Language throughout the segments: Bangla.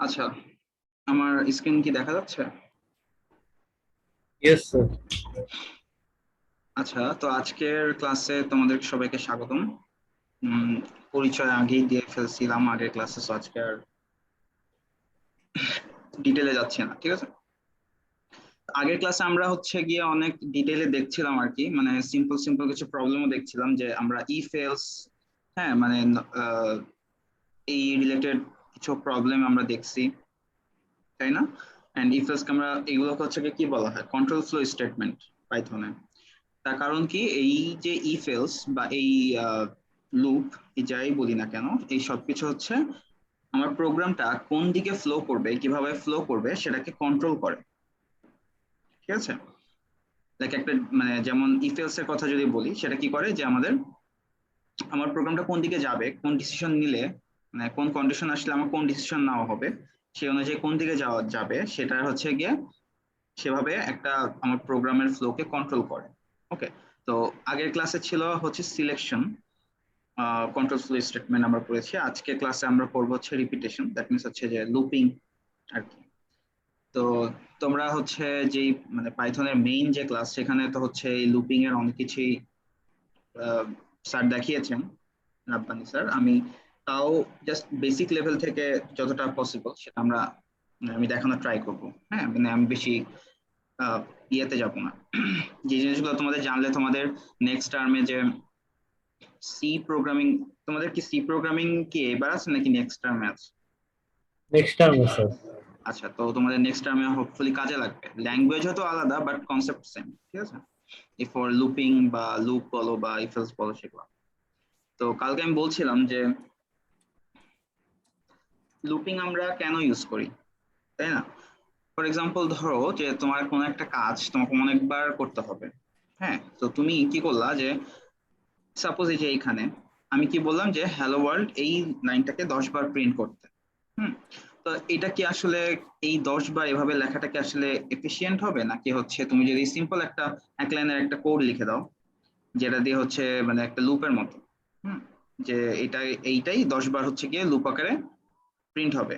আচ্ছা, আমার স্ক্রিন কি দেখা যাচ্ছে? Yes sir. আচ্ছা, তো আজকের ক্লাসে তোমাদের সবাইকে স্বাগতম। উম, পরিচয় আগেই দিয়ে ফেলছিলাম আগের ক্লাসে, তো আজকে আর ডিটেলে যাচ্ছে না, ঠিক আছে? আগের ক্লাসে আমরা হচ্ছে গিয়ে অনেক ডিটেলে দেখছিলাম আর কি, মানে সিম্পল সিম্পল কিছু প্রবলেমও দেখছিলাম যে আমরা ইফ এলস, হ্যাঁ মানে আহ, এই রিলেটেড কিছু প্রবলেম আমরা দেখছি, তাই না? এন্ড ইফ এলস আমরা এগুলোকে হচ্ছে গিয়ে কি বলা হয়, কন্ট্রোল ফ্লো স্টেটমেন্ট পাইথনে। তার কারণ কি, এই যে ইফ এলস বা এই লুপ, যাই বলি না কেন, এই সবকিছু হচ্ছে আমার প্রোগ্রামটা কোন দিকে ফ্লো করবে, কিভাবে ফ্লো করবে সেটাকে কন্ট্রোল করে, ঠিক আছে? লাইক একটা মানে যেমন ইফ এলস এর কথা যদি বলি, সেটা কি করে যে আমার প্রোগ্রামটা কোন দিকে যাবে, কোন ডিসিশন নিলে, মানে কোন কন্ডিশন আসলে আমার কোন ডিসিশন নেওয়া হবে, সেই অনুযায়ী কোন দিকে যাওয়া যাবে সেটা হচ্ছে গিয়ে সেভাবে একটা আমার প্রোগ্রামের ফ্লোকে কন্ট্রোল করে। ওকে, তো আগের ক্লাসে ছিল হচ্ছে সিলেকশন, কন্ট্রোল ফ্লো স্টেটমেন্ট আমরা পড়েছি। আজকে ক্লাসে আমরা পড়বো হচ্ছে রিপিটেশন, দ্যাট মিনস হচ্ছে যে লুপিং আর কি। তো তোমরা হচ্ছে যেই মানে পাইথনের মেইন যে ক্লাস, সেখানে তো হচ্ছে এই লুপিং এর অনেক কিছুই স্যার দেখিয়েছেন, রাব্বানি স্যার। আমি তাও জাস্ট বেসিক লেভেল থেকে যতটা পসিবল সেটা আমি দেখানোর ট্রাই করব। হ্যাঁ, মানে আমি বেশি ইয়েতে যাব না। যে জিনিসগুলো তোমাদের জানলে তোমাদের নেক্সট টার্মে যে সি প্রোগ্রামিং, তোমাদের কি সি প্রোগ্রামিং কি এবার আছে নাকি নেক্সট টার্মে আছে? নেক্সট টার্মে স্যার। আচ্ছা, তো তোমাদের নেক্সট টার্মে হোপফুলি কাজে লাগবে। ল্যাঙ্গুয়েজ হয়তো আলাদা, বাট কনসেপ্ট সেম, ঠিক আছে? এই ফর লুপিং বা লুপ বলো বা ইফ এলস বলো, সেগুলো। তো কালকে আমি বলছিলাম যে লুপিং আমরা কেন ইউজ করি, তাই না? ফর এক্সাম্পল ধরো যে তোমার কোনো একটা কাজ তোমাকে অনেকবার করতে হবে। হ্যাঁ, তো তুমি কি করলা যে সাপোজ এই যে এইখানে আমি কি বললাম যে হ্যালো ওয়ার্ল্ড এই লাইনটাকে 10 বার প্রিন্ট করতে। হুম, তো এটা কি আসলে এই 10 বার এভাবে লেখাটা কি আসলে এফিশিয়েন্ট হবে, নাকি হচ্ছে তুমি যদি সিম্পল একটা এক লাইনের একটা কোড লিখে দাও, যেটা দিয়ে হচ্ছে মানে একটা লুপের মতো, হুম, যে এইটাই 10 বার হচ্ছে গিয়ে লুপ আকারে প্রিন্ট হবে,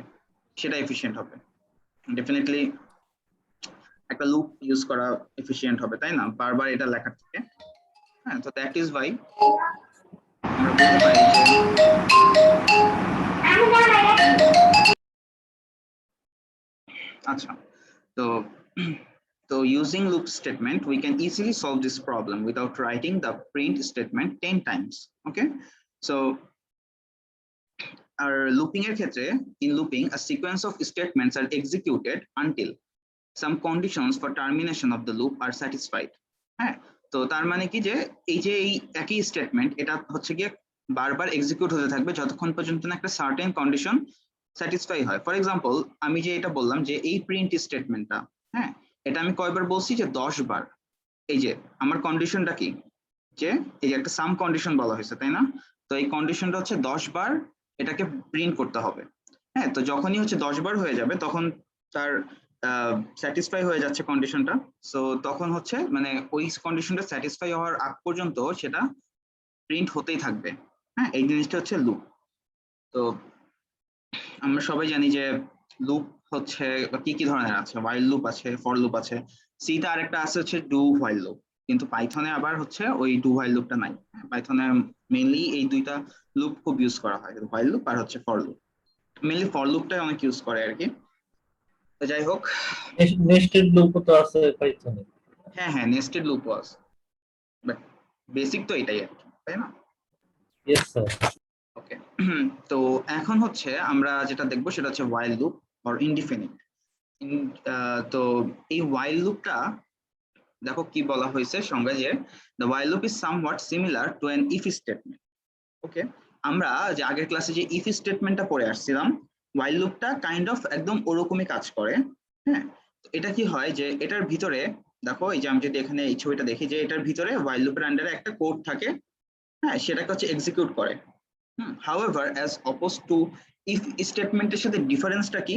সেটা এফিশিয়েন্ট হবে? ডেফিনেটলি একটা লুপ ইউজ করা এফিশিয়েন্ট হবে, তাই না, বারবার এটা লেখার থেকে। হ্যাঁ, তো দ্যাট ইজ ওয়াই আমরা বলতে পারি যে আচ্ছা, তো তো using loop statement we can easily solve this problem without writing the print statement 10 times. Okay, so R looping এর ক্ষেত্রে, in looping a sequence of statements are executed until some conditions for termination of the loop are satisfied. হ্যাঁ, তো তার মানে কি যে এই একই স্টেটমেন্ট এটা হচ্ছে গিয়ে বারবার এক্সিকিউট হতে থাকবে যতক্ষণ পর্যন্ত না একটা সার্টেন কন্ডিশন স্যাটিসফাই হয়। ফর এক্সাম্পল আমি যে এটা বললাম যে এই প্রিন্ট স্টেটমেন্টটা, হ্যাঁ, এটা আমি কয়বার বলছি যে 10 বার। এই যে আমার কন্ডিশনটা কি, যে এই যে একটা সাম কন্ডিশন বলা হয়েছে, তাই না? তো এই কন্ডিশনটা হচ্ছে 10 বার এটাকে প্রিন্ট করতে হবে। হ্যাঁ, তো যখনই হচ্ছে 10 বার হয়ে যাবে তখন তার স্যাটিসফাই হয়ে যাচ্ছে কন্ডিশনটা। সো তখন হচ্ছে মানে ওই কন্ডিশনটা স্যাটিসফাই হওয়ার আগ পর্যন্ত সেটা প্রিন্ট হতেই থাকবে। হ্যাঁ, এই জিনিসটা হচ্ছে লুপ। তো আমরা সবাই জানি যে লুপ হচ্ছে কি কি ধরনের আছে, while লুপ আছে, ফর লুপ আছে, সিতে আরেকটা আছে হচ্ছে ডু while লুপ। কিন্তু পাইথনে আবার হচ্ছে ওই ডু while লুপটা নাই। পাইথনে মেইনলি এই দুইটা লুপ খুব ইউজ করা হয়, while লুপ আর হচ্ছে ফর লুপ। মেইনলি ফর লুপটাই অনেক ইউজ করে আর কি। তো যাই হোক, নেস্টেড লুপও তো আছে পাইথনে। হ্যাঁ হ্যাঁ, nested loop was, but basic তো এটাই আর কি, তাই না? Yes sir. ওকে, তো এখন হচ্ছে আমরা যেটা দেখবো সেটা হচ্ছে while লুপ অর ইনডিফিনিট। তো এই while লুপটা দেখো কি বলা হয়েছে সংজ্ঞায়, যে the while loop is somewhat similar to an if statement. ওকে, আমরা যে আগের ক্লাসে যে if স্টেটমেন্টটা পড়ে আসছিলাম, while লুপটা কাইন্ড অফ একদম ওরকমই কাজ করে। হ্যাঁ, এটা কি হয় যে এটার ভিতরে দেখো, এই যে আমি যদি এখানে এই ছবিটা দেখি যে এটার ভিতরে while লুপের আন্ডারে একটা কোড থাকে, হ্যাঁ, সেটাকে হচ্ছে এক্সিকিউট করে। However as oppose to if স্টেটমেন্টের সাথে ডিফারেন্সটা কি,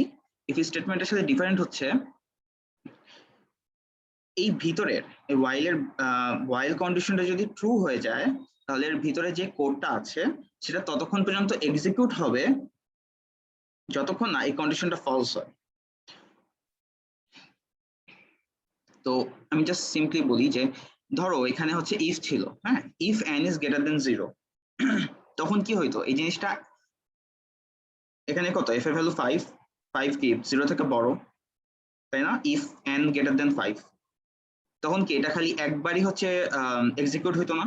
ইফ স্টেটমেন্টের সাথে ডিফারেন্ট হচ্ছে এই ভিতরের এই ওয়াইল কন্ডিশনটা যদি ট্রু হয়ে যায়, তাহলে এর ভিতরে যে কোডটা আছে সেটা ততক্ষণ পর্যন্ত এক্সিকিউট হবে যতক্ষণ না এই কন্ডিশনটা ফলস হয়। তো আমি জাস্ট সিম্পলি বলি যে ধরো এখানে হচ্ছে ইফ ছিল, হ্যাঁ, if n is greater than 0, তখন কি হইতো এই জিনিসটা, এখানে কত f এর ভ্যালু 5, 5 কি 0 থেকে বড়, তাই না? ইফ n গ্রেটার দেন 5, তখন কি এটা খালি একবারই হচ্ছে এক্সিকিউট হইতো না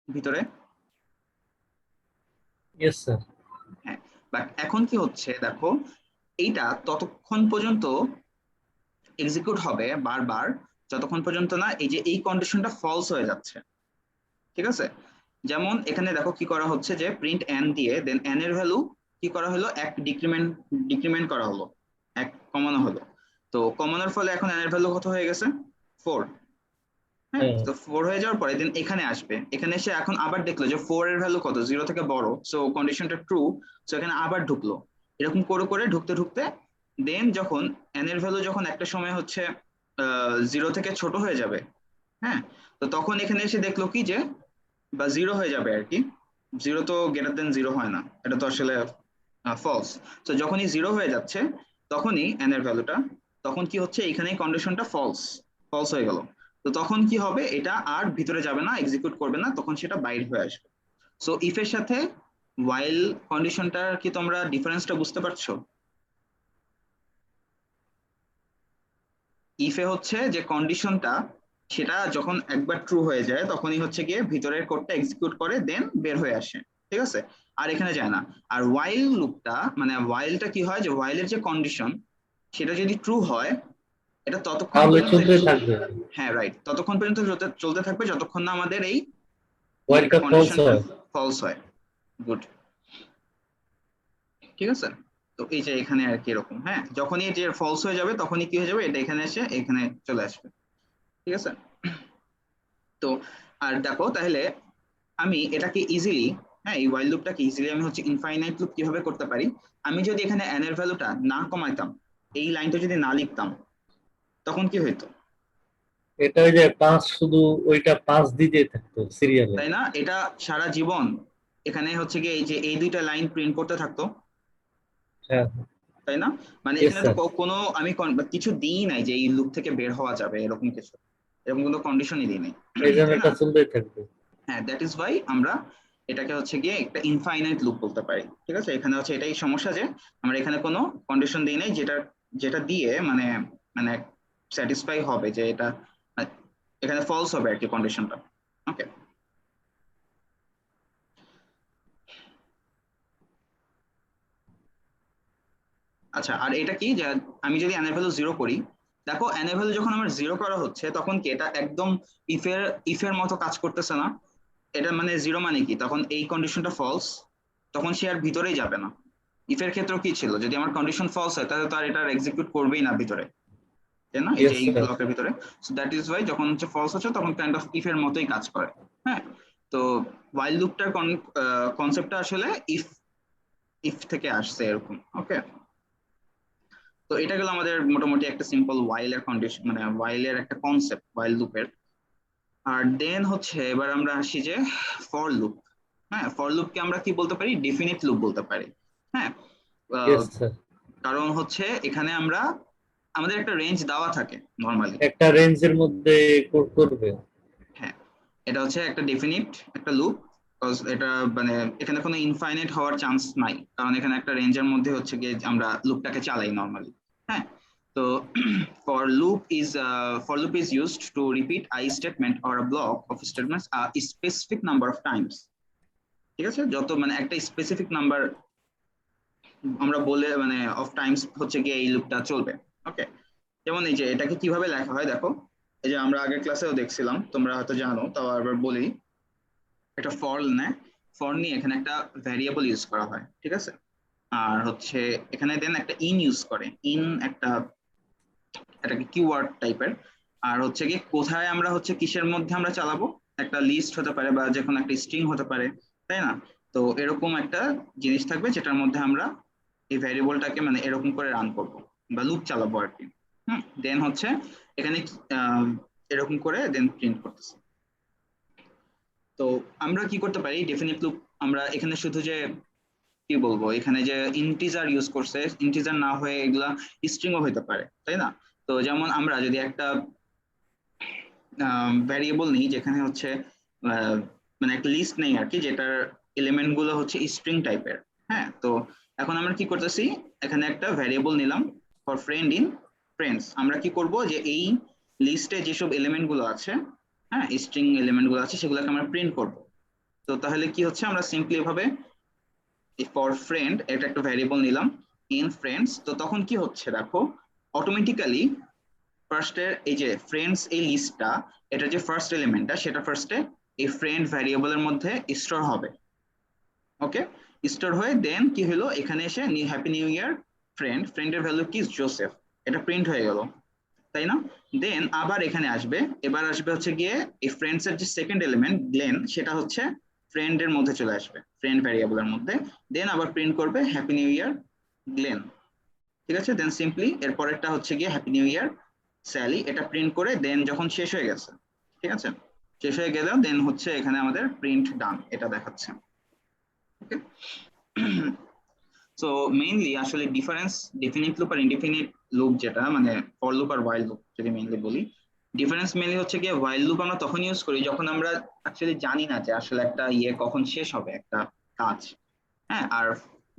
ভিতরে? Yes sir. হ্যাঁ, বাট এখন কি হচ্ছে দেখো, এইটা ততক্ষণ পর্যন্ত এক্সিকিউট হবে বারবার যতক্ষণ পর্যন্ত না এই যে এই কন্ডিশনটা ফলস হয়ে যাচ্ছে, ঠিক আছে? যেমন এখানে দেখো কি করা হচ্ছে যে প্রিন্ট n দিয়ে দেন n এর ভ্যালু কি করা হলো, এক ডিক্রিমেন্ট করা হলো, এক কমানো হলো। তো কমানোর ফলে এখন n এর ভ্যালু কত হয়ে গেছে, 4। হ্যাঁ, হ্যাঁ তো 4 হয়ে যাওয়ার পরে দেন এখানে আসবে, এখানে এসে এখন আবার দেখলো যে 4 এর ভ্যালু কত, 0 থেকে বড়, সো কন্ডিশনটা ট্রু, সো এখানে আবার ঢুকলো। এরকম করে করে ঢুকতে ঢুকতে দেন যখন n এর ভ্যালু যখন একটা সময় হচ্ছে 0 থেকে ছোট হয়ে যাবে, হ্যাঁ, তো তখন এখানে এসে দেখলো কি যে, বা 0 হয়ে যাবে আর কি, 0 তো গ্রেটার দেন 0 হয় না, এটা তো আসলে ফলস। তো যখনই 0 হয়ে যাচ্ছে তখনই n এর ভ্যালুটা, তখন কি হচ্ছে এখানে কন্ডিশনটা ফলস, ফলস হয়ে গেল। তো তখন কি হবে, এটা আর ভিতরে যাবে না, এক্সিকিউট করবে না, তখন সেটা বাইরে হয়ে আসবে। সো ইফ এর সাথে ওয়াইল কন্ডিশনটার কি তোমরা ডিফারেন্সটা বুঝতে পারছো? ইফে হচ্ছে যে কন্ডিশনটা, সেটা যখন একবার ট্রু হয়ে যায় তখনই হচ্ছে গিয়ে ভিতরের কোডটা এক্সিকিউট করে দেন বের হয়ে আসে, ঠিক আছে? আর এখানে যায় না। আর ওয়াইল লুপটা মানে ওয়াইলটা কি হয় যে ওয়াইলের যে কন্ডিশন সেটা যদি ট্রু হয়, এটা ততক্ষণ তাহলে পর্যন্ত, চলতে থাকবে। হ্যাঁ রাইট, ততক্ষণ পর্যন্ত চলতে থাকবে যতক্ষণ না আমাদের এই ওয়াইলটা ফলস কন্ডিশনটা হয়। ফলস হয়। গুড, ঠিক আছে। তো এই যে এখানে আর কি এরকম, হ্যাঁ, যখনই যে ফলস হয়ে যাবে তখনই কি হয়ে যাবে, এটা এখানে এসে এখানে চলে আসবে, ঠিক আছে? তো আর দেখো তাহলে আমি এটাকে ইজিলি, হ্যাঁ, এই ওয়াইল লুপটাকে ইজিলি আমি হচ্ছে ইনফাইনাইট লুপ কিভাবে করতে পারি, আমি যদি এখানে n এর ভ্যালুটা না কমাইতাম, এই লাইনটা যদি না লিখতাম, তখন কি হইতো, এটা ওই যে 5 শুধু ওইটা 5 দিতে থাকতো সিরিয়ালে। তাই না? এটা সারা জীবন এখানে হচ্ছে গিয়ে এই যে এই দুইটা লাইন প্রিন্ট করতে থাকতো, হ্যাঁ। তাই না? মানে ইয়েস এখানে তো স্যার। কোনো আমি কিছু দিই নাই যে এই লুপ থেকে বের হওয়া যাবে, এরকম কিছু, এরকম কোনো কন্ডিশনই দিই নাই, এই জন্য তাই না? এটা চলতেই থাকবে। হ্যাঁ, দ্যাট ইজ ওয়াই আমরা এটাকে হচ্ছে গিয়ে একটা ইনফাইনাইট লুপ বলতে পারি, ঠিক আছে? এখানে হচ্ছে এটাই সমস্যা যে আমরা এখানে কোনো কন্ডিশন দিই নাই, যেটা যেটা দিয়ে মানে মানে স্যাটিসফাই হবে যে এটা আহ, এখানে ফলস হবে আর কি কন্ডিশনটা। ওকে, আচ্ছা, আর এটা কি যে আমি যদি n এর ভ্যালু 0 করি, দেখো n এর ভ্যালু যখন আমার 0 করা হচ্ছে তখন কি এটা একদম ইফের মতো কাজ করতেছে না? এটা মানে 0 মানে কি, তখন এই কন্ডিশনটা ফলস, তখন সে আর ভিতরেই যাবে না। ইফের ক্ষেত্রে কি ছিল, যদি আমার কন্ডিশন ফলস হয় তাহলে তো আর এটা এক্সিকিউট করবেই না ভিতরে, তাই না? এই যে ইয়েস এই স্যার। ব্লকের ভিতরে। সো দ্যাট ইজ ওয়াই যখন হচ্ছে ফলস হচ্ছে তখন কাইন্ড অফ ইফের মতোই কাজ করে। হ্যাঁ, তো ওয়াইল লুপটার কনসেপ্টটা আসলে ইফ ইফ থেকে আসছে এরকম। ওকে, তো এটা গেল আমাদের মোটামুটি একটা সিম্পল ওয়াইলের কন্ডিশন, মানে ওয়াইলের একটা কনসেপ্ট ওয়াইল লুপের। আর দেন হচ্ছে এবার আমরা আসি যে ফর লুপ। হ্যাঁ, ফর লুপকে আমরা কি বলতে পারি, ডেফিনিট লুপ বলতে পারি। হ্যাঁ, আহ, ইয়েস স্যার। কারণ হচ্ছে এখানে আমরা আমাদের একটা রেঞ্জ দেওয়া থাকে নর্মালি। একটা রেঞ্জের মধ্যে করবে। হ্যাঁ, এটা হচ্ছে একটা ডেফিনিট একটা লুপ, এটা মানে এখানে কোনো ইনফাইনাইট হওয়ার চান্স নাই, কারণ এখানে একটা রেঞ্জের মধ্যে হচ্ছে গিয়ে আমরা লুপটাকে চালাই নর্মালি। হ্যাঁ, তো for loop is used to repeat I statement or a block of statements a specific number of times, ঠিক আছে? যত মানে একটা স্পেসিফিক নাম্বার আমরা বলে মানে অফ টাইমস হচ্ছে গিয়ে এই লুপটা চলবে। ওকে, যেমন এই যে এটাকে কিভাবে লেখা হয় দেখো, এই যে আমরা আগের ক্লাসেও দেখছিলাম, তোমরা হয়তো জানো, তাও আবার বলি। একটা ফর নিয়ে এখানে একটা ভ্যারিয়েবল ইউজ করা হয়, ঠিক আছে? আর হচ্ছে এখানে দেন একটা ইন ইউজ করে, ইন একটা এটাকে কিওয়ার্ড টাইপের। আর হচ্ছে কি কোথায় আমরা হচ্ছে কিসের মধ্যে আমরা চালাবো, একটা লিস্ট হতে পারে বা যে কোনো একটা স্ট্রিং হতে পারে, তাই না? তো এরকম একটা জিনিস থাকবে যেটার মধ্যে আমরা এই ভ্যারিয়েবলটাকে মানে এরকম করে রান করব বা লুপ চালাবো আর কি। দেন হচ্ছে এখানে এরকম করে দেন প্রিন্ট করতেছি। তো আমরা কি করতে পারি, ডেফিনিট লুপ আমরা এখানে শুধু যে কি বলবো, এখানে যে ইন্টিজার ইউজ করছে, ইন্টিজার না হয়ে এগুলা স্ট্রিংও হইতে পারে, তাই না? তো যেমন আমরা যদি একটা ভ্যারিয়েবল নেই যেখানে হচ্ছে মানে একটা লিস্ট নেই আর কি, যেটার এলিমেন্ট গুলো হচ্ছে স্ট্রিং টাইপের। হ্যাঁ, তো এখন আমরা কি করতেছি, এখানে একটা ভ্যারিয়েবল নিলাম ফর ফ্রেন্ড ইন ফ্রেন্ডস। আমরা কি করব যে এই লিস্টে যেসব এলিমেন্ট গুলো আছে, হ্যাঁ স্ট্রিং এলিমেন্ট গুলো আছে, সেগুলোকে আমরা প্রিন্ট করব। তো তাহলে কি হচ্ছে, আমরা সিম্পলি ভাবে ফর ফ্রেন্ড এটা একটা ভ্যারিয়েবল নিলাম ইন ফ্রেন্ডস। তো তখন কি হচ্ছে দেখো, অটোমেটিক্যালি ফার্স্টের এই যে ফ্রেন্ডস এই লিস্টটা, এটা যে ফার্স্ট এলিমেন্টটা সেটা ফার্স্টে এই ফ্রেন্ড ভ্যারিয়েবলের মধ্যে স্টোর হবে। ওকে, স্টোর হয়ে দেন কি হলো, এখানে এসে হ্যাপি নিউ ইয়ার ফ্রেন্ড, ফ্রেন্ডের ভ্যালু কি জোসেফ, এটা প্রিন্ট হয়ে গেল, তাই না? দেন আবার এখানে আসবে, এবার আসবে হচ্ছে গিয়ে এই ফ্রেন্ডস এর যে সেকেন্ড এলিমেন্ট গ্লেন, সেটা হচ্ছে ফ্রেন্ডের মধ্যে চলে আসবে, ফ্রেন্ড ভ্যারিয়েবলের মধ্যে। দেন আবার প্রিন্ট করবে হ্যাপি নিউ ইয়ার গ্লেন, ঠিক আছে? দেন সিম্পলি এর পরেরটা হচ্ছে গিয়ে হ্যাপি নিউ ইয়ার স্যালি, এটা প্রিন্ট করে দেন যখন শেষ হয়ে গেছে, ঠিক আছে, শেষ হয়ে গেলেও দেন হচ্ছে এখানে আমাদের প্রিন্ট ডান এটা দেখাচ্ছে। ওকে, সো মেইনলি আসলে ডিফারেন্স ডেফিনিট লুপ আর ইনডিফিনিট লুপ, যেটা মানে ফর লুপ আর ওয়াইল লুপ যদি মেইনলি বলি, ডিফারেন্স মেইনলি হচ্ছে গিয়ে ওয়াইল লুপ আমরা তখন ইউজ করি যখন আমরা অ্যাকচুয়ালি জানি না যে আসলে একটা ইয়ে কখন শেষ হবে, একটা কাজ। হ্যাঁ, আর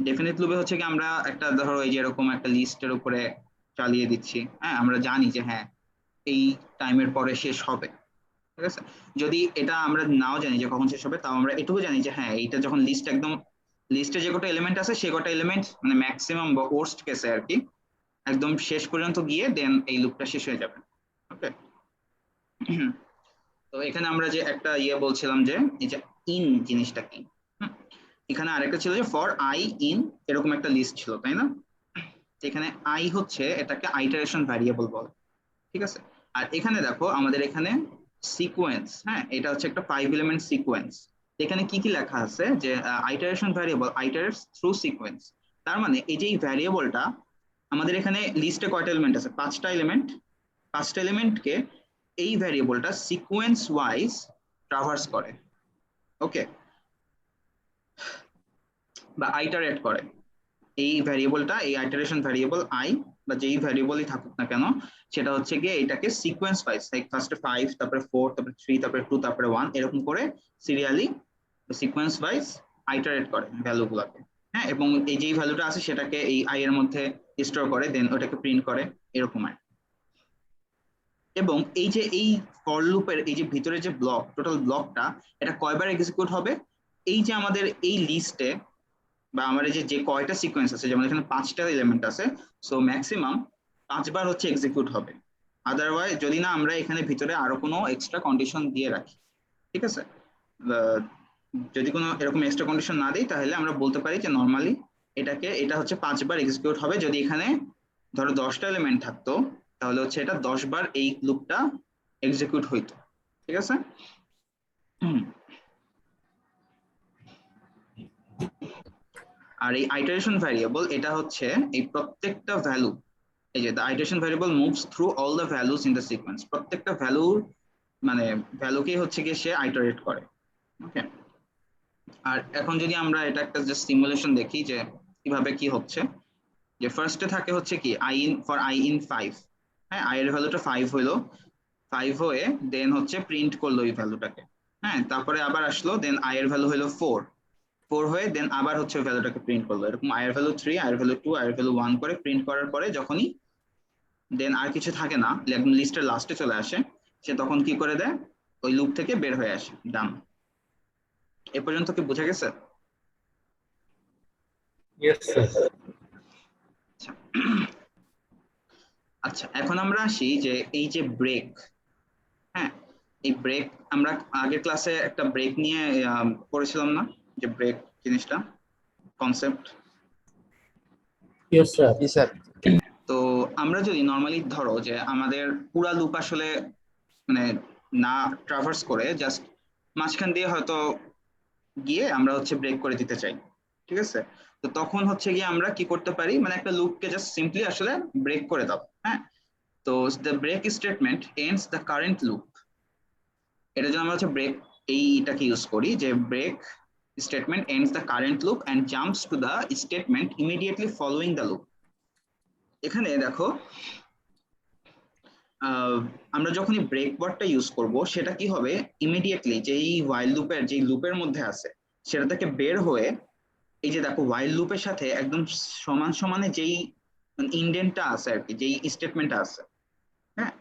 ডেফিনিট লুপে হচ্ছে কি আমরা একটা ধরো এই যে এরকম একটা লিস্টের উপরে চালিয়ে দিচ্ছি, হ্যাঁ আমরা জানি যে হ্যাঁ এই টাইমের পরে শেষ হবে, ঠিক আছে? যদি এটা আমরা নাও জানি যে কখন শেষ হবে, তাও আমরা এটুকু জানি যে হ্যাঁ এইটা যখন লিস্ট একদম, লিস্টে যে কটা এলিমেন্ট আছে সে কটা এলিমেন্ট মানে ম্যাক্সিমাম বা ওর্স্ট কেসে আর কি একদম শেষ পর্যন্ত গিয়ে দেন এই লুপটা শেষ হয়ে যাবে। ওকে, তো এখানে আমরা যে একটা ইয়ে বলছিলাম যে এই যে ইন জিনিসটা কি, এখানে আরেকটা ছিল যে ফর আই ইন, এরকম একটা লিস্ট ছিল, তাই না? এখানে আই হচ্ছে এটাকে আইটারেশন ভ্যারিয়েবল বলে, ঠিক আছে? আর এখানে দেখো আমাদের এখানে সিকোয়েন্স, হ্যাঁ এটা হচ্ছে একটা 5 এলিমেন্ট সিকোয়েন্স। এখানে কি কি লেখা আছে যে আইটারেশন ভ্যারিয়েবল আইটারেটস থ্রু সিকোয়েন্স। তার মানে এই যে এই ভ্যারিয়েবলটা আমাদের এখানে লিস্টে কয়টা এলিমেন্ট আছে, 5টা এলিমেন্ট, 5টা এলিমেন্টকে এই ভ্যারিয়েবলটা সিকোয়েন্স ওয়াইজ ট্রাভার্স করে। ওকে, বা আইটারেট করে এই ভ্যারিয়েবলটা, এই আইটারেশন ভ্যারিয়েবল আই বা যেই ভ্যারিয়েবলই থাকুক না কেন, সেটা হচ্ছে গিয়ে এটাকে সিকোয়েন্স ওয়াইজ, লাইক ফার্স্টে 5, তারপরে 4, তারপরে 3, তারপরে 2, তারপরে 1, এরকম করে সিরিয়ালি সিকোয়েন্স ওয়াইজ আইটারেট করে ভ্যালুগুলোকে। হ্যাঁ, এবং এই যেই ভ্যালুটা আছে সেটাকে এই আই এর মধ্যে স্টোর করে দেন ওটাকে প্রিন্ট করে, এরকম আর। এবং এই যে এই ফর লুপের এই যে ভিতরে যে ব্লক, টোটাল ব্লকটা এটা কয়বার এক্সিকিউট হবে, এই যে আমাদের এই লিস্টে বা আমার এই যে কয়টা সিকোয়েন্স আছে, যেমন এখানে 5টা এলিমেন্ট আছে, সো ম্যাক্সিমাম 5বার হচ্ছে এক্সিকিউট হবে। আদারওয়াইজ যদি না আমরা এখানে ভিতরে আরো কোনো এক্সট্রা কন্ডিশন দিয়ে রাখি, ঠিক আছে, যদি কোনো এরকম এক্সট্রা কন্ডিশন না দিই তাহলে আমরা বলতে পারি যে নর্মালি এটা হচ্ছে 5বার এক্সিকিউট হবে। যদি এখানে ধরো 10টা এলিমেন্ট থাকতো তাহলে হচ্ছে এটা 10বার এই লুপটা এক্সিকিউট হইতো, ঠিক আছে? আর এই আইটারেশন ভ্যারিয়েবল এটা হচ্ছে এই প্রত্যেকটা ভ্যালু, এই যে the iteration variable moves through all the values in the sequence, প্রত্যেকটা ভ্যালুর মানে ভ্যালুকেই হচ্ছে গিয়ে সে আইটারেট করে। ওকে, আর এখন যদি আমরা এটা একটা জাস্ট সিমুলেশন দেখি যে কিভাবে কি হচ্ছে, যে ফার্স্টে থাকে হচ্ছে কি I in for I in 5, হ্যাঁ আই এর ভ্যালুটা 5 হইলো, 5 হয়ে দেন হচ্ছে প্রিন্ট করলো এই ভ্যালুটাকে। হ্যাঁ, তারপরে আবার আসলো দেন আই এর ভ্যালু হইলো 4, 4 হয়ে দেন আবার হচ্ছে ভ্যালুটাকে প্রিন্ট করলো, এরকম আই এর ভ্যালু 3, আই এর ভ্যালু 2, আই এর ভ্যালু 1 করে প্রিন্ট করার পরে যখনই দেন আর কিছু থাকে না, একদম লিস্টের লাস্টে চলে আসে, সে তখন কি করে দেয়, ওই লুপ থেকে বের হয়ে আসে ডান। এ পর্যন্ত কি বোঝা গেছে? Yes sir. আচ্ছা, আচ্ছা এখন আমরা আসি যে এই যে ব্রেক, হ্যাঁ এই ব্রেক আমরা আগের ক্লাসে একটা ব্রেক নিয়ে পড়েছিলাম না, যে ব্রেক জিনিসটা কনসেপ্ট। Yes sir. জি স্যার। তো আমরা যদি নর্মালি ধরো যে আমাদের পুরা লুপ আসলে মানে না ট্রাভার্স করে জাস্ট মাঝখান দিয়ে হয়তো গিয়ে আমরা হচ্ছে ব্রেক করে দিতে চাই, ঠিক আছে? তো তখন হচ্ছে গিয়ে আমরা কি করতে পারি, মানে একটা লুপকে জাস্ট সিম্পলি আসলে ব্রেক করে দাও। হ্যাঁ, তো the break statement ends the current loop, এটা জন্য আমরা হচ্ছে ব্রেক এইটাকে ইউজ করি, যে break statement ends the current loop and jumps to the statement immediately following the loop. এখানে দেখো আমরা যখনই ব্রেক ওয়ার্ডটা ইউজ করব সেটা কি হবে, ইমিডিয়েটলি যেই while লুপের যেই লুপের মধ্যে আছে সেটা থেকে বের হয়ে এই যে দেখো while লুপের সাথে একদম সমান সমানে যেই ইন্ডেন্টটা আছে আর কি, যেই স্টেটমেন্টটা আছে, হ্যাঁ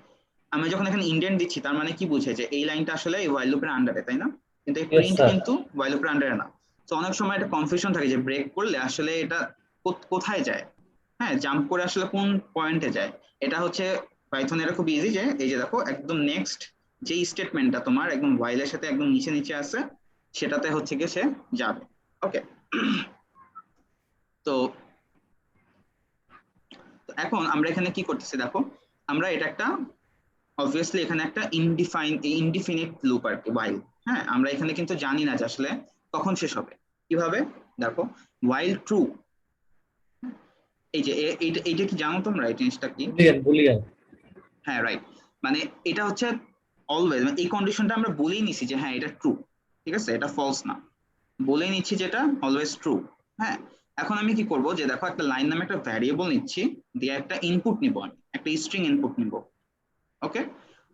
আমি যখন এখানে ইন্ডেন্ট দিচ্ছি তার মানে কি বুঝে যে এই লাইনটা আসলে এই while লুপের আন্ডারে, তাই না? কিন্তু এই Yes, প্রিন্ট sir. কিন্তু while লুপের আন্ডারে না। তো অনেক সময় একটা কনফিউশন থাকে যে ব্রেক করলে আসলে এটা কোথায় যায়, হ্যাঁ জাম্প করে আসলে কোন পয়েন্টে যায়। এটা হচ্ছে পাইথন এটা খুব ইজি, যে এই যে দেখো একদম নেক্সট যে স্টেটমেন্টটা তোমার একদম while এর সাথে একদম নিচে নিচে আছে সেটাতে হচ্ছে গিয়ে সে যাবে। ওকে, তো এখন আমরা এখানে কি করতেছি দেখো, আমরা এটা একটা অবভিয়াসলি এখানে একটা ইনডিফিনিট লুপ আর কি while, হ্যাঁ আমরা এখানে কিন্তু জানি না যে আসলে কখন শেষ হবে। কিভাবে দেখো, while true, এই যে এইটা কি জানো তোমরা এই জিনিসটা কি? বুলিয়ান। হ্যাঁ রাইট, মানে এটা হচ্ছে অলওয়েজ, মানে এই কন্ডিশনটা আমরা বলেই নিছি যে হ্যাঁ এটা ট্রু, ঠিক আছে, এটা ফলস না, বলেই নিচ্ছি যেটা অলওয়েজ ট্রু। হ্যাঁ এখন আমি কি করব যে দেখো একটা লাইন নামে একটা ভ্যারিয়েবল নিচ্ছি, দিয়ে একটা ইনপুট নিব, আমি একটা স্ট্রিং ইনপুট নিব। ওকে,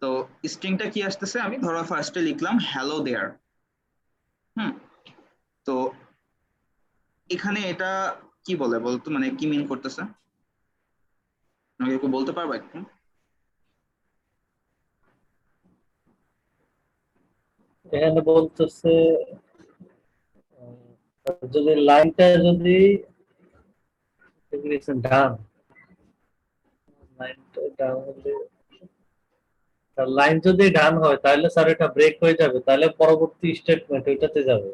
তো স্ট্রিংটা কি আসতেছে, আমি ধরো ফার্স্টে লিখলাম হ্যালো দেয়ার। তো এখানে এটা কি বলে বলতো, মানে কি মিন করতেছে, আমাকে একটু বলতে পারবা একটু? এখানে বলতেছে যদি লাইনটা যদি ডান, লাইনটা ডান হলে, লাইন যদি ডান হয় তাহলে স্যার এটা ব্রেক হয়ে যাবে, তাহলে পরবর্তী স্টেটমেন্ট ওইটাতে যাবে।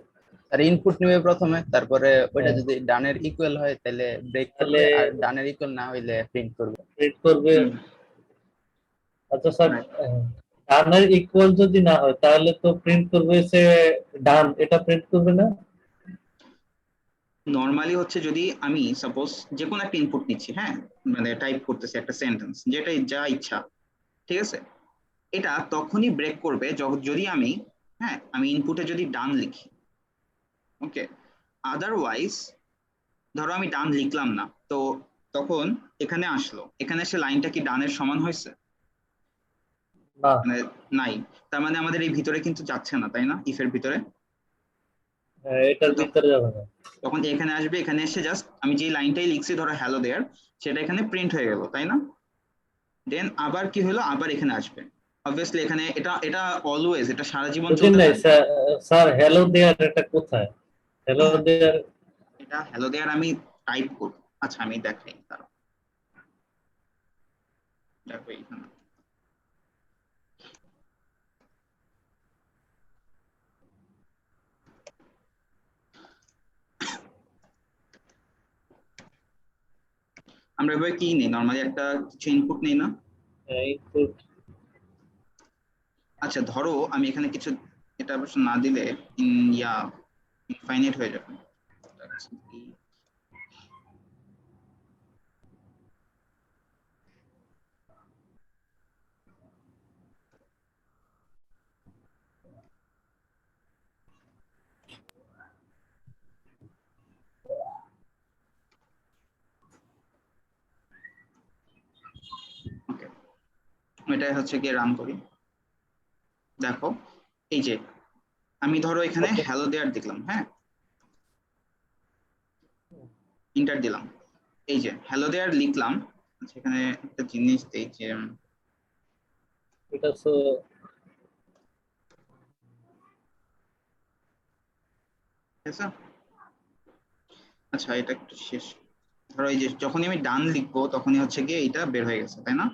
আর ইনপুট নেবে প্রথমে, তারপরে ওইটা হ্যাঁ। যদি ডানের ইকুয়াল হয় তাহলে ব্রেক করবে, তাহলে আর ডানের ইকুয়াল না হইলে প্রিন্ট করবে। প্রিন্ট করবে। হুম, আচ্ছা স্যার, right. ডানের ইকুয়াল যদি না হয় তাহলে তো প্রিন্ট করবে সে ডান, এটা প্রিন্ট করবে না। নর্মালি হচ্ছে যদি আমি সাপোজ যে কোনো একটা ইনপুট নিচ্ছি, হ্যাঁ মানে টাইপ করতেছি একটা সেন্টেন্স, যেটাই যা ইচ্ছা, ঠিক আছে, এটা তখনই ব্রেক করবে যদি আমি, হ্যাঁ আমি ইনপুটে যদি ডান লিখি। ওকে, আদারওয়াইজ ধরো আমি ডান লিখলাম না, তো তখন এখানে আসলো, এখানে এসে লাইনটা কি ডানের সমান হয়েছে? না, মানে নাই, তার মানে আমাদের এই ভিতরে কিন্তু যাচ্ছে না, তাই না, ইফের ভিতরে। এটার ভিতরে যাবে না। তখন এখানে আসবে, এখানে এসে জাস্ট আমি যে লাইনটাই লিখছি ধরো হ্যালো দেয়ার, সেটা এখানে প্রিন্ট হয়ে গেল, তাই না? দেন আবার কি হলো, আবার এখানে আসবে, অবভিয়াসলি এখানে এটা এটা অলওয়েজ এটা সারা জীবন বুঝলেন চলতে না থাকবে। স্যার, হ্যালো দেয়ার এটা কোথায়? হ্যালো দেয়ার এটা হ্যালো দেয়ার আমি টাইপ করব, আচ্ছা আমি দেখাই, তারা দেখো এখানে আমরা এভাবে কি নেই, নর্মালি একটা কিছু ইনপুট নেই না। ইনপুট। আচ্ছা ধরো আমি এখানে কিছু, এটা অবশ্য না দিলে ইয়া ইনফাইনাইট হয়ে যাবে। ওকে, এটা হচ্ছে গিয়ে রান করি, দেখো এই যে আমি ধরো এখানে হ্যালো দেয়ার দেখলাম, হ্যাঁ ইন্টার দিলাম, এই যে হ্যালো দেয়ার লিখলাম। আচ্ছা এখানে একটা জিনিস দেই যে এটা তো আচ্ছা এটা একটু শেষ, ধরো এই যে যখনই আমি ডান লিখবো তখনই হচ্ছে গিয়ে এটা বের হয়ে গেছে, তাই না?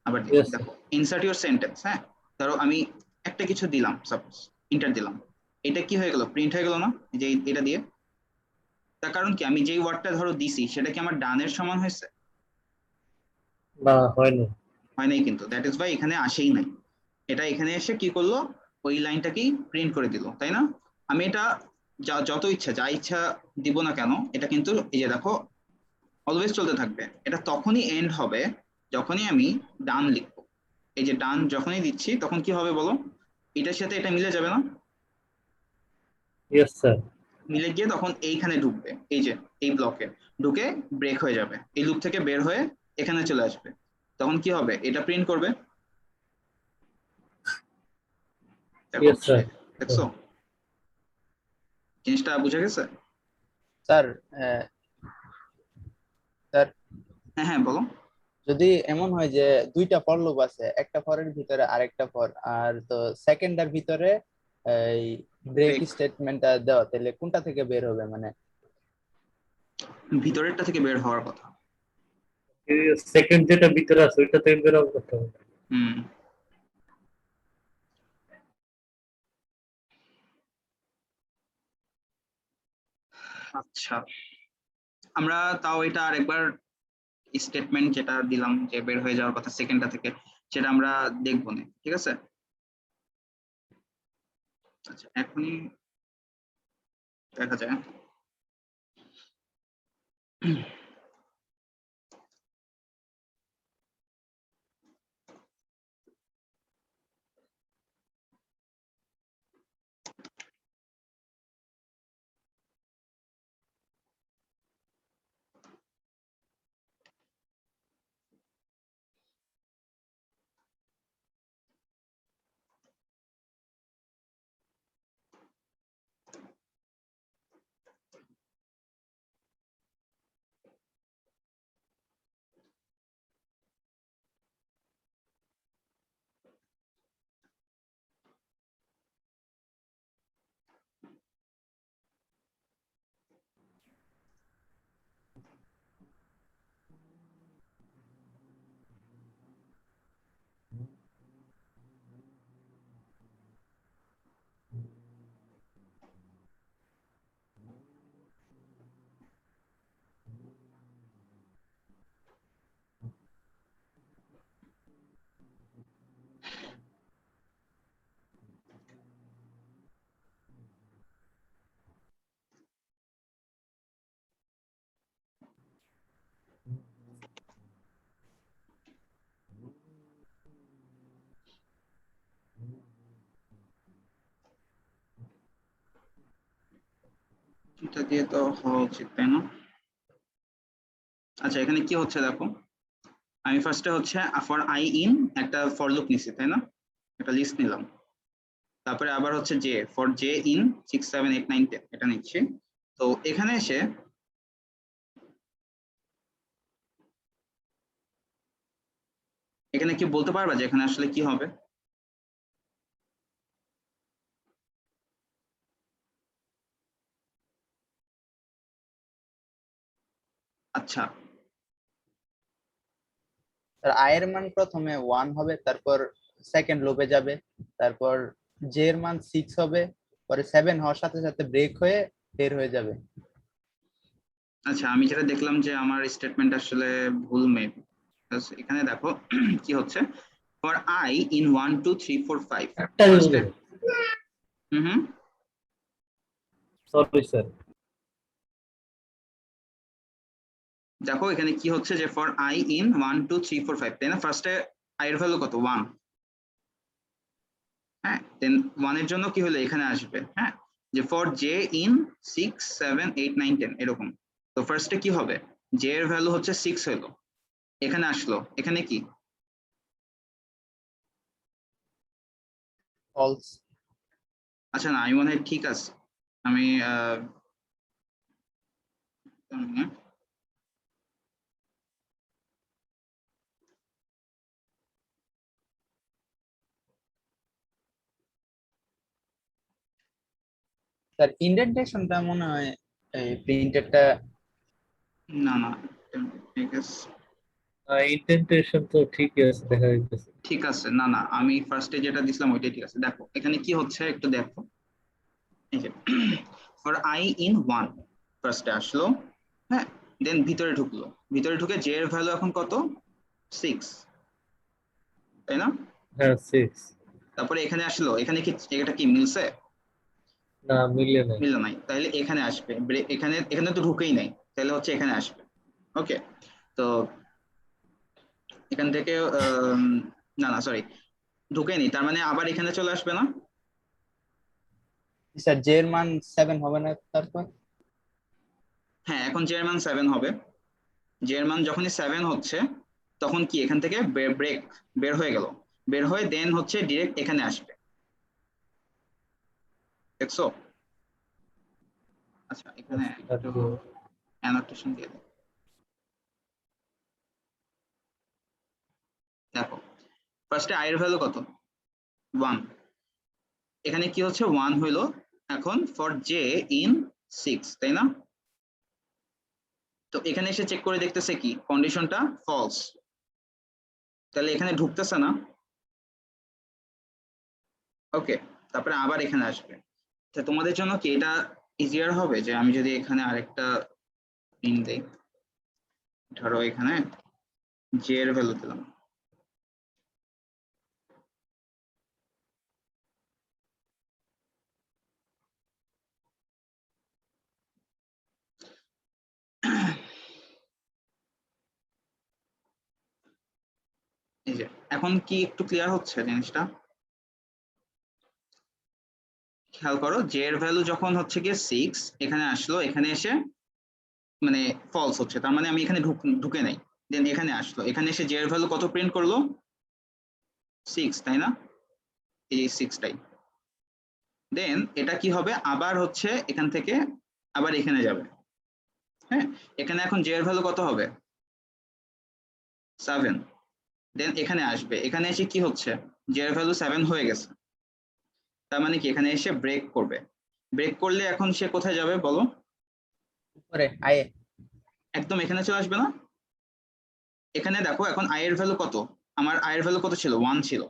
আবার Yes, দেখো ইনসার্ট ইউর সেন্টেন্স, হ্যাঁ ধরো আমি একটা কিছু দিলাম, সাপোজ ইন্টার দিলাম, এটা কি হয়ে গেল, প্রিন্ট হয়ে গেল না এই যে এটা দিয়ে? তার কারণ কি, আমি যেই ওয়ার্ডটা ধরো দিছি সেটা কি আমার ডানের সমান হয়েছে? না, হয়নি। হয় নাই, কিন্তু দ্যাট ইজ ওয়াই এখানে আসেই নাই। এটা এখানে এসে কি করলো, ওই লাইনটাকেই প্রিন্ট করে দিল, তাই না? আমি এটা যত ইচ্ছা যা ইচ্ছা দিব না কেন, এটা কিন্তু এই যে দেখো অলওয়েজ চলতে থাকবে। এটা তখনই এন্ড হবে যখনই আমি ডান লিখবো, এই যে ডান যখনই দিচ্ছি তখন কি হবে বলো, এটার সাথে এটা মিলে যাবে না? Yes sir. মিলে গিয়ে তখন এইখানে ঢুকবে, এই যে এই ব্লকে ঢুকে ব্রেক হয়ে যাবে, এই লুপ থেকে বের হয়ে এখানে চলে আসবে। তখন কি হবে, এটা প্রিন্ট করবে। দেখো ইয়েস স্যার। দেখছো জিনিসটা বুঝে গেছে? স্যার স্যার হ্যাঁ হ্যাঁ বলো। যদি এমন হয় যে দুইটা ফর লুপ আছে, একটা ফরের ভিতরে আরেকটা ফর, আর তো সেকেন্ডের ভিতরে এই ব্রেক ব্রেক স্টেটমেন্টটা দেওয়া, তাহলে কোনটা থেকে বের হবে মানে? ভিতরেরটা থেকে বের হওয়ার কথা। সেকেন্ড যেটা ভিতরে আছে ওইটা থেকে বের হবে করতে হবে। হুম। আচ্ছা, আমরা তাও এটা আরেকবার স্টেটমেন্ট যেটা দিলাম যে বের হয়ে যাওয়ার কথা সেকেন্ডটা থেকে, সেটা আমরা দেখবো না, ঠিক আছে? আচ্ছা এখনই দেখা যায়। এটা দিয়ে তো হওয়া উচিত তাই না? আচ্ছা এখানে কি হচ্ছে দেখো, আমি ফার্স্টে হচ্ছে ফর আই ইন একটা ফর লুপ নিছি তাই না, একটা লিস্ট নিলাম। তারপরে আবার হচ্ছে জে, ফর জে ইন 6 7 8 9 10 এটা নিচ্ছি। তো এখানে এসে এখানে কি বলতে পারবা যে এখানে আসলে কি হবে? আচ্ছা স্যার আই এর মান প্রথমে 1 হবে, তারপর সেকেন্ড লুপে যাবে, তারপর জে এর মান 6 হবে, পরে 7 হওয়ার সাথে সাথে ব্রেক হয়ে বের হয়ে যাবে। আচ্ছা, আমি যেটা দেখলাম যে আমার স্টেটমেন্ট আসলে ভুল মেবি। এখানে দেখো কি হচ্ছে, ফর আই ইন 1 2 3 4 5 একটা ফার্স্টে। হুম হুম। Sorry sir. দেখো এখানে কি হচ্ছে যে ফর আই ইন 1 2 3 4 5 তাই না, ফার্স্টে আই এর ভ্যালু কত 1, হ্যাঁ দেন 1 এর জন্য কি হলো এখানে আসবে, হ্যাঁ যে ফর জে ইন 6 7 8 9 10 এরকম। তো ফার্স্টে কি হবে, জে এর ভ্যালু হচ্ছে 6 হলো, এখানে আসলো, এখানে কি ফলস। আচ্ছা না আমি মনে হয় ঠিক আছে, আমি স্যার ইন্ডেন্টেশনটা মনে হয় এই প্রিন্টেডটা। না না ঠিক আছে, ইন্ডেন্টেশন তো ঠিকই আছে দেখা যাইতেছে। ঠিক আছে না না আমি ফার্স্টে যেটা দিছিলাম ওইটাই ঠিক আছে। দেখো এখানে কি হচ্ছে একটু দেখো, এই যে ফর আই ইন 1 ফার্স্টে আসলো, হ্যাঁ দেন ভিতরে ঢুকলো, ভিতরে ঢুকে জে এর ভ্যালু এখন কত 6 তাই না। হ্যাঁ 6। তারপরে এখানে আসলো, এখানে কি এটা কি মিলছে, না মিলে নাই। মিললো নাই, তাহলে এখানে আসবে, এখানে এখানে তো ঢুকেই নাই, তাহলে হচ্ছে এখানে আসবে। ওকে, তো এখান থেকে না না সরি ঢুকেনি, তার মানে আবার এখানে চলে আসবে না। স্যার জে এর মান 7 হবে না তারপর? হ্যাঁ, এখন জে এর মান 7 হবে। জে এর মান যখনই 7 হচ্ছে তখন কি এখান থেকে ব্রেক বের হয়ে গেল, বের হয়ে দেন হচ্ছে ডিরেক্ট এখানে আসবে, দেখছো? আচ্ছা, এখানে একটু অ্যানোটেশন দিয়ে দিই। দেখো, ফার্স্টে আই এর ভ্যালু কত? 1। এখানে কি হচ্ছে 1 হইলো এখন ফর জে ইন 6, তাই না? তো এখানে এসে চেক করে দেখতেছে কি কন্ডিশনটা ফলস, তাহলে এখানে ঢুকতেছে না। ওকে, তারপরে আবার এখানে আসবে। তো তোমাদের জন্য কি এটা ইজিয়ার হবে যে আমি যদি এখানে আরেকটা প্রিন্ট দেই, ধরো এখানে জে এর ভ্যালু দিলাম, এই যে এখন কি একটু ক্লিয়ার হচ্ছে জিনিসটা? খেয়াল করো, জে এর ভ্যালু যখন হচ্ছে গিয়ে 6 এখানে আসলো, এখানে এসে মানে ফলস হচ্ছে, তার মানে আমি এখানে ঢুকে নাই, দেন এখানে আসলো, এখানে এসে জে এর ভ্যালু কত প্রিন্ট করলো? 6, তাই না? এই 6 টাই। দেন এটা কি হবে, আবার হচ্ছে এখান থেকে আবার এখানে যাবে। হ্যাঁ, এখানে এখন জে এর ভ্যালু কত হবে? 7। দেন এখানে আসবে, এখানে এসে কি হচ্ছে, জে এর ভ্যালু 7 হয়ে গেছে, তার মানে কি এখানে এসে ব্রেক করবে। ব্রেক করলে এখন সে কোথায় যাবে বলো? উপরে আই। একদম এখানে চলে আসবে না? এখানে দেখো এখন আই এর ভ্যালু কত, আমার আই এর ভ্যালু কত ছিল? 1 ছিল,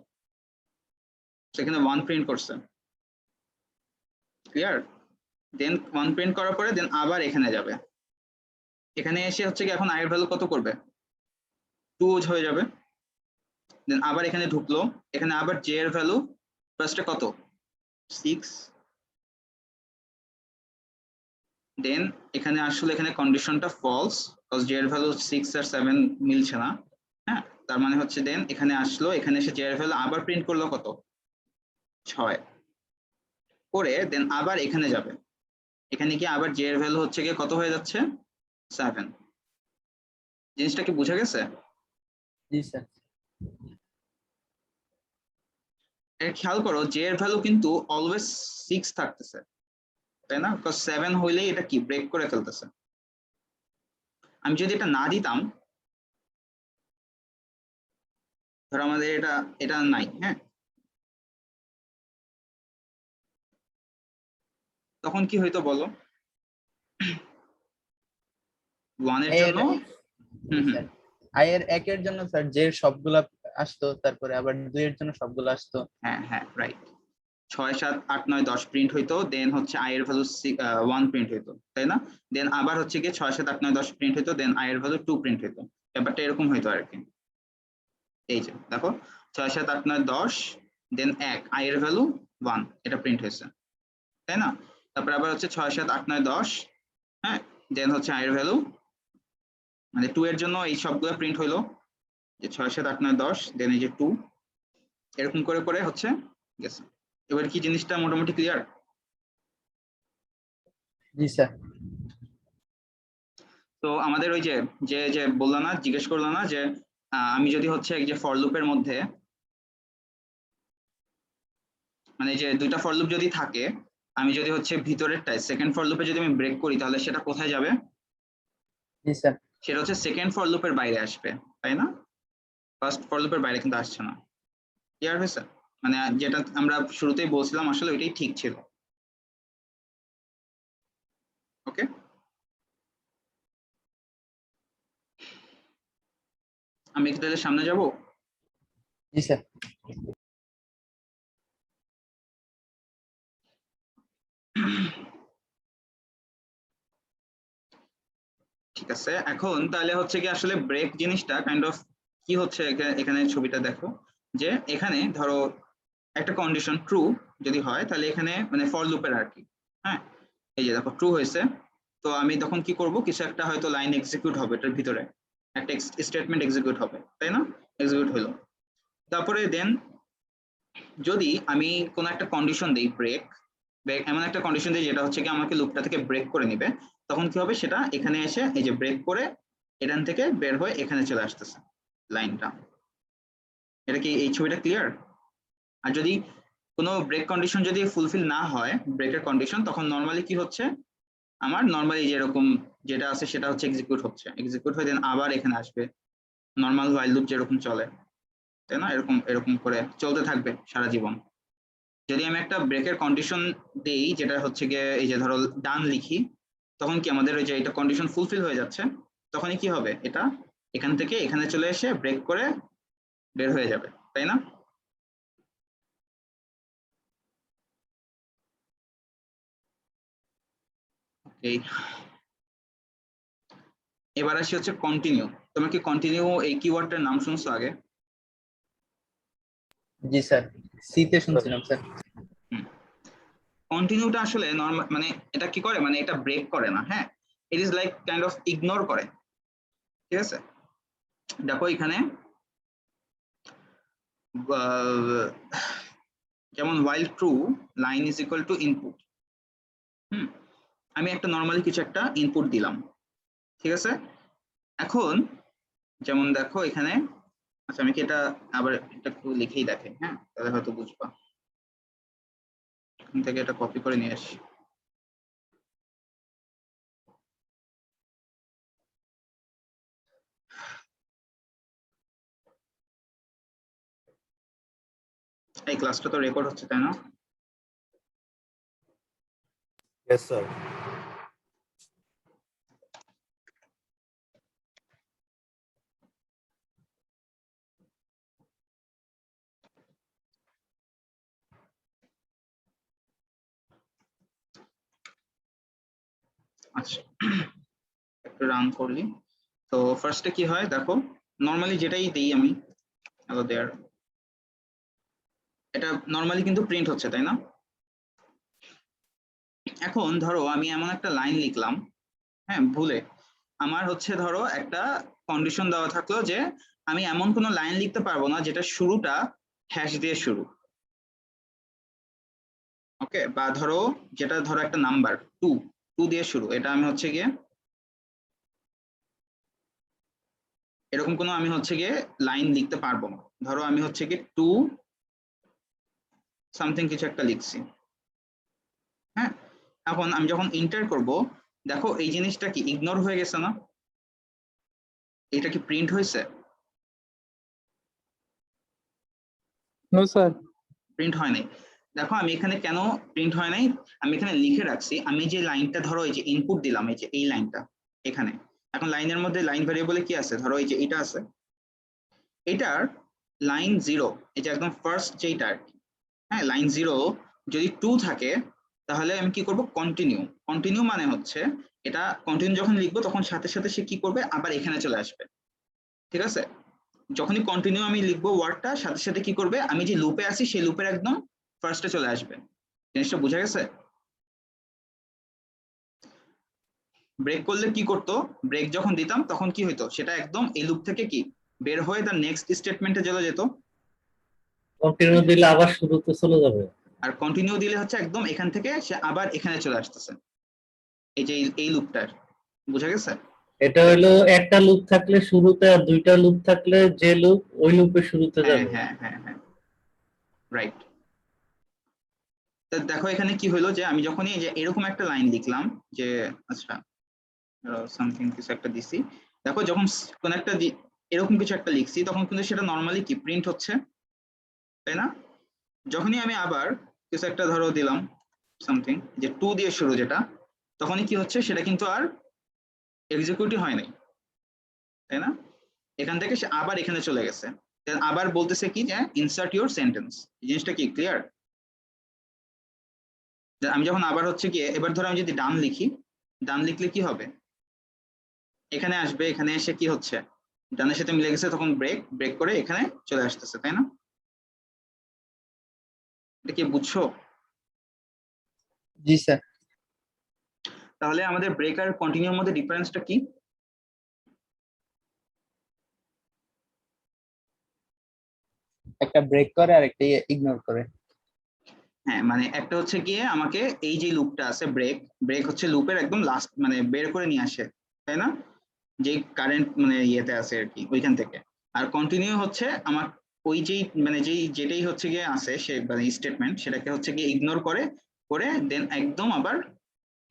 সেখানে 1 প্রিন্ট করছে, ক্লিয়ার? দেন 1 প্রিন্ট করার পরে দেন আবার এখানে যাবে, এখানে এসে হচ্ছে কি এখন আই এর ভ্যালু কত করবে? 2 হয়ে যাবে। দেন আবার এখানে ঢুকলো, এখানে আবার জে এর ভ্যালু ফার্স্টে কত? 6। দেন এখানে আসলে এখানে কন্ডিশনটা ফলস, কজ জে এর ভ্যালু 6 আর 7 মিলছে না। হ্যাঁ, তার মানে হচ্ছে দেন এখানে আসলো, এখানে এসে জে এর ভ্যালু আবার প্রিন্ট করলো কত? 6 করে দেন আবার এখানে যাবে, এখানে কি আবার জে এর ভ্যালু হচ্ছে গিয়ে কত হয়ে যাচ্ছে? 7। জিনিসটা কি বুঝা গেছে? জি স্যার। খেয়াল করো জে এর ভ্যালু কিন্তু অলওয়েজ 6 থাকতেছে, তাই না? বিকজ 7 হইলেই এটা কি ব্রেক করে ফেলতেছে। আমি যদি এটা না দিতাম, ধরো আমাদের এটা এটা নাই, হ্যাঁ, তখন কি হইতো বলো? 1 এর জন্য হুম, আই এর 1 এর জন্য স্যার জে এর সবগুলা আসতো, তারপরে আবার 2 এর জন্য সবগুলো আসতো। হ্যাঁ হ্যাঁ রাইট, 6 7 8 9 10 প্রিন্ট হইতো, দেন হচ্ছে আই এর ভ্যালু 1 প্রিন্ট হইতো, তাই না? দেন আবার হচ্ছে গিয়ে 6 7 8 9 10 প্রিন্ট হইতো, দেন আই এর ভ্যালু 2 প্রিন্ট হইতো। ব্যাপারটা এরকম হইতো আর কি। এই যে দেখো 6 7 8 9 10 দেন 1 আই এর ভ্যালু 1, এটা প্রিন্ট হয়েছে, তাই না? তারপর আবার হচ্ছে 6 7 8 9 10, হ্যাঁ, দেন হচ্ছে আই এর ভ্যালু মানে 2 এর জন্য এই সবগুলো প্রিন্ট হইলো, যে 6 7 8 9 10 দেন এই যে 2, এরকম করে করে হচ্ছে গেছে। এবার কি জিনিসটা মোটামুটি ক্লিয়ার? জি স্যার। তো আমাদের ওই যে যে যে বললাম না, জিজ্ঞেস করলাম না যে আমি যদি হচ্ছে এই যে ফর লুপের মধ্যে মানে যে দুইটা ফর লুপ যদি থাকে, আমি যদি হচ্ছে ভিতরেরটায় সেকেন্ড ফর লুপে যদি আমি ব্রেক করি তাহলে সেটা কোথায় যাবে? জি স্যার। সেটা হচ্ছে সেকেন্ড ফর লুপের বাইরে আসবে, তাই না? ফার্স্ট ফর লুপের বাইরে কিন্তু আসছে না। ক্লিয়ার হয়েছে? মানে যেটা আমরা শুরুতেই বলছিলাম আসলে ওইটাই ঠিক ছিল। ওকে, আমি কি তাহলে সামনে যাব? জি স্যার। ঠিক আছে, এখন তাহলে হচ্ছে কি আসলে ব্রেক জিনিসটা কাইন্ড অফ কি হচ্ছে, এখানে ছবিটা দেখো, যে এখানে ধরো একটা কন্ডিশন ট্রু যদি হয় তাহলে এখানে মানে ফর লুপের আর কি, হ্যাঁ, এই যে দেখো ট্রু হয়েছে, তো আমি তখন কি করব, কিছু একটা হয়তো লাইন এক্সিকিউট হবে, এটার ভিতরে একটা স্টেটমেন্ট এক্সিকিউট হবে, তাই না? এক্সিকিউট হলো, তারপরে দেন যদি আমি কোনো একটা কন্ডিশন দেই ব্রেক, এমন একটা কন্ডিশন দিয়ে যেটা হচ্ছে কি আমাকে লুপটা থেকে ব্রেক করে নিবে, তখন কি হবে সেটা এখানে এসে এই যে ব্রেক করে এখান থেকে বের হয়ে এখানে চলে আসতেছে লাইনটা। এটা কি এই ছবিটা ক্লিয়ার? আর যদি কোনো ব্রেক কন্ডিশন যদি ফুলফিল না হয়, ব্রেকের কন্ডিশন, তখন নর্মালি কি হচ্ছে আমার নর্মালি যেরকম যেটা আছে সেটা হচ্ছে এক্সিকিউট হয়ে দেন আবার এখানে আসবে, নর্মাল while লুপ যেরকম চলে, তাই না? এরকম এরকম করে চলতে থাকবে সারা জীবন। যদি আমি একটা ব্রেকের কন্ডিশন দেই যেটা হচ্ছে গিয়ে এই যে ধরো ডান লিখি, তখন কি আমাদের ওই যে এটা কন্ডিশন ফুলফিল হয়ে যাচ্ছে, তখনই কি হবে এটা এখান থেকে এখানে চলে এসে ব্রেক করে বের হয়ে যাবে, তাই না? এই এবার আসি হচ্ছে কন্টিনিউ। তোমরা কি কন্টিনিউ এই কিওয়ার্ডটার নাম শুনছো আগে? জি স্যার, সি তে শুনছিলাম স্যার। কন্টিনিউটা আসলে নরমাল মানে এটা কি করে, মানে এটা ব্রেক করে না, হ্যাঁ, it is like kind of ignore করে, ঠিক আছে? দেখো এখানে যেমন while true line is equal to input, আমি একটা নর্মালি কিছু একটা ইনপুট দিলাম, ঠিক আছে? এখন যেমন দেখো এখানে, আচ্ছা আমি কি এটা আবার এটা একটু লিখেই দেখে, হ্যাঁ, তাহলে হয়তো বুঝবা। এখান থেকে এটা কপি করে নিয়ে আসি। এই ক্লাসটা তো রেকর্ড হচ্ছে, তাই না? Yes, sir. আচ্ছা একটু রান করলি। তো ফার্স্টে কি হয় দেখো, নর্মালি যেটাই দিই আমি, হ্যালো দেয়ার, এটা নর্মালি কিন্তু প্রিন্ট হচ্ছে, তাই না? এখন ধরো আমি এমন একটা লাইন লিখলাম, হ্যাঁ, ভুলে, আমার হচ্ছে ধরো একটা কন্ডিশন দেওয়া থাকলো যে আমি এমন কোনো লাইন লিখতে পারবো না যেটা শুরুটা হ্যাশ দিয়ে শুরু, ওকে? বা ধরো যেটা ধরো একটা নাম্বার টু, টু দিয়ে শুরু, এটা আমি হচ্ছে গিয়ে এরকম কোনো আমি হচ্ছে গিয়ে লাইন লিখতে পারবো না। ধরো আমি হচ্ছে গিয়ে টু সামথিং কিছু একটা লিখছি, হ্যাঁ, এখন আমি যখন ইন্টার করব, দেখো এই জিনিসটা কি ইগনোর হয়ে গেছে না? এটা কি প্রিন্ট হয়েছে? No sir. প্রিন্ট হয় নাই। দেখো আমি এখানে কেন প্রিন্ট হয় নাই, আমি এখানে লিখে রাখছি, আমি যে লাইনটা ধরো এই যে ইনপুট দিলাম, এই যে এই লাইনটা এখানে, এখন লাইনের মধ্যে লাইন ভ্যারিয়েবলে কি আছে, ধরো এই যে এটা আছে, এটার লাইন জিরো, এই যে একদম ফার্স্ট যেটা আর কি, হ্যাঁ, লাইন জিরো যদি টু থাকে, তাহলে আমি কি করব, কন্টিনিউ। কন্টিনিউ মানে হচ্ছে এটা কন্টিনিউ যখন লিখবো তখন সাথে সাথে সে কি করবে, আবার এখানে চলে আসবে, ঠিক আছে? যখনই কন্টিনিউ আমি লিখবো ওয়ার্ডটা, সাথে সাথে কি করবে, আমি যে লুপে আছি সেই লুপের একদম ফার্স্টে চলে আসবে। জিনিসটা বোঝা গেছে? ব্রেক করলে কি করতো, ব্রেক যখন দিতাম তখন কি হইতো, সেটা একদম এই লুপ থেকে কি বের হয়ে তার নেক্সট স্টেটমেন্টে চলে যেত, কন্টিনিউ দিলে আবার শুরুতে চলে যাবে। আর কন্টিনিউ দিলে হচ্ছে একদম এখান থেকে সে আবার এখানে চলে আসতেছে, এই যে এই লুপটার। বুঝা গেছে? এটা হলো একটা লুপ থাকলে শুরুতে, আর দুইটা লুপ থাকলে যে লুপ ওই লুপের শুরুতে হ্যাঁ যাবে। হ্যাঁ হ্যাঁ হ্যাঁ, রাইট। দেখো এখানে কি হলো, যে আমি যখনই এই যে এরকম একটা লাইন লিখলাম, যে আচ্ছা সামথিং কিছু একটা দিছি, দেখো যখন কোন একটা এরকম কিছু একটা লিখছি, তখন কিন্তু সেটা নর্মালি কি প্রিন্ট হচ্ছে, তাই না? যখনই আমি আবার কিছু একটা ধরো দিলাম সামথিং যে টু দিয়ে শুরু যেটা, তখনই কি হচ্ছে, সেটা কিন্তু আর এক্সিকিউটই হয় নাই, তাই না? এখান থেকে সে আবার এখানে চলে গেছে, আবার বলতেছে কি যে ইনসার্ট ইউর সেন্টেন্স। জিনিসটা কি ক্লিয়ার? আমি যখন আবার হচ্ছে গিয়ে এবার ধরো আমি যদি ডান লিখি, ডান লিখলে কি হবে, এখানে আসবে, এখানে এসে কি হচ্ছে, ডানের সাথে মিলে গেছে, তখন ব্রেক, ব্রেক করে এখানে চলে আসতেছে, তাই না? এটা কি বুঝছো? জি স্যার। তাহলে আমাদের ব্রেক আর কন্টিনিউর মধ্যে ডিফারেন্সটা কি? একটা ব্রেক করে আর একটা ইগনোর করে। হ্যাঁ মানে একটা হচ্ছে গিয়ে আমাকে এই যে লুপটা আছে ব্রেক হচ্ছে লুপের একদম লাস্ট মানে বের করে নিয়ে আসে, তাই না, যে কারেন্ট মানে ইয়েতে আছে আর কি ওইখান থেকে। আর কন্টিনিউ হচ্ছে আমার ওই যেই মানে যেটাই হচ্ছে গিয়ে আছে সে মানে স্টেটমেন্ট সেটাকে হচ্ছে গিয়ে ইগনোর করে দেন একদম আবার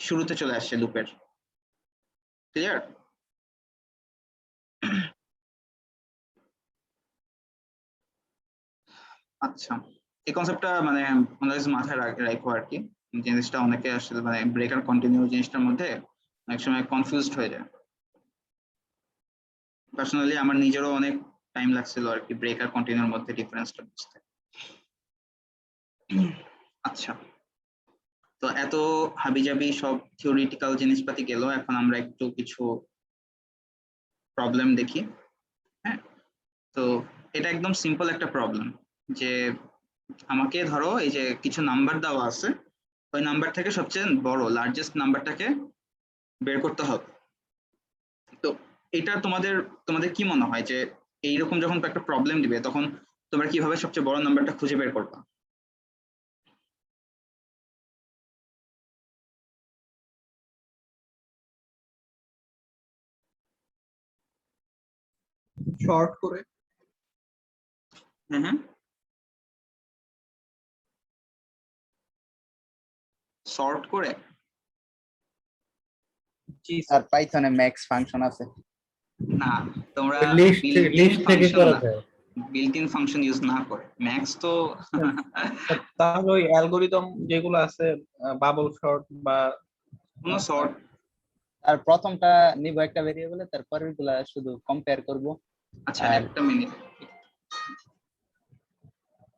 শুরুতে চলে আসছে লুপের। ক্লিয়ার? আচ্ছা, এই কনসেপ্টটা মানে মাথায় রাখবো আর কি। জিনিসটা অনেকে আসলে মানে ব্রেক আর কন্টিনিউ জিনিসটার মধ্যে অনেক সময় কনফিউজড হয়ে যায়। পার্সোনালি আমার নিজেরও অনেক টাইম লাগছিল আর কি ব্রেক আর কন্টিনিউর মধ্যে ডিফারেন্সটা বুঝতে। আচ্ছা, তো এত হাবিজাবি সব থিওরিটিক্যাল জিনিসপাতি গেল, এখন আমরা একটু কিছু প্রবলেম দেখি। হ্যাঁ, তো এটা একদম সিম্পল একটা প্রবলেম, যে আমাকে ধরো এই যে কিছু নাম্বার দেওয়া আছে, ওই নাম্বার থেকে সবচেয়ে বড় লার্জেস্ট নাম্বারটাকে বের করতে হবে। তো এটা তোমাদের কি মনে হয় যে এইরকম যখন একটা প্রবলেম দিবে তখন তোমরা কিভাবে সবচেয়ে বড় নাম্বারটা খুঁজে বের করবা? শর্ট করে। হ্যাঁ, সর্ট করে। জি আর পাইথনে ম্যাক্স ফাংশন আছে। না, তোমরা লিস্ট থেকে করা যায়। বিল্ট ইন ফাংশন ইউজ না করে ম্যাক্স তো তাহলে ওই অ্যালগোরিদম যেগুলো আছে বাবল শর্ট বা কোনো সর্ট। আর প্রথমটা নিব একটা ভেরিয়েবলে, তারপরের গুলা শুধু কম্পেয়ার করব। আচ্ছা আর একটা মিনিট।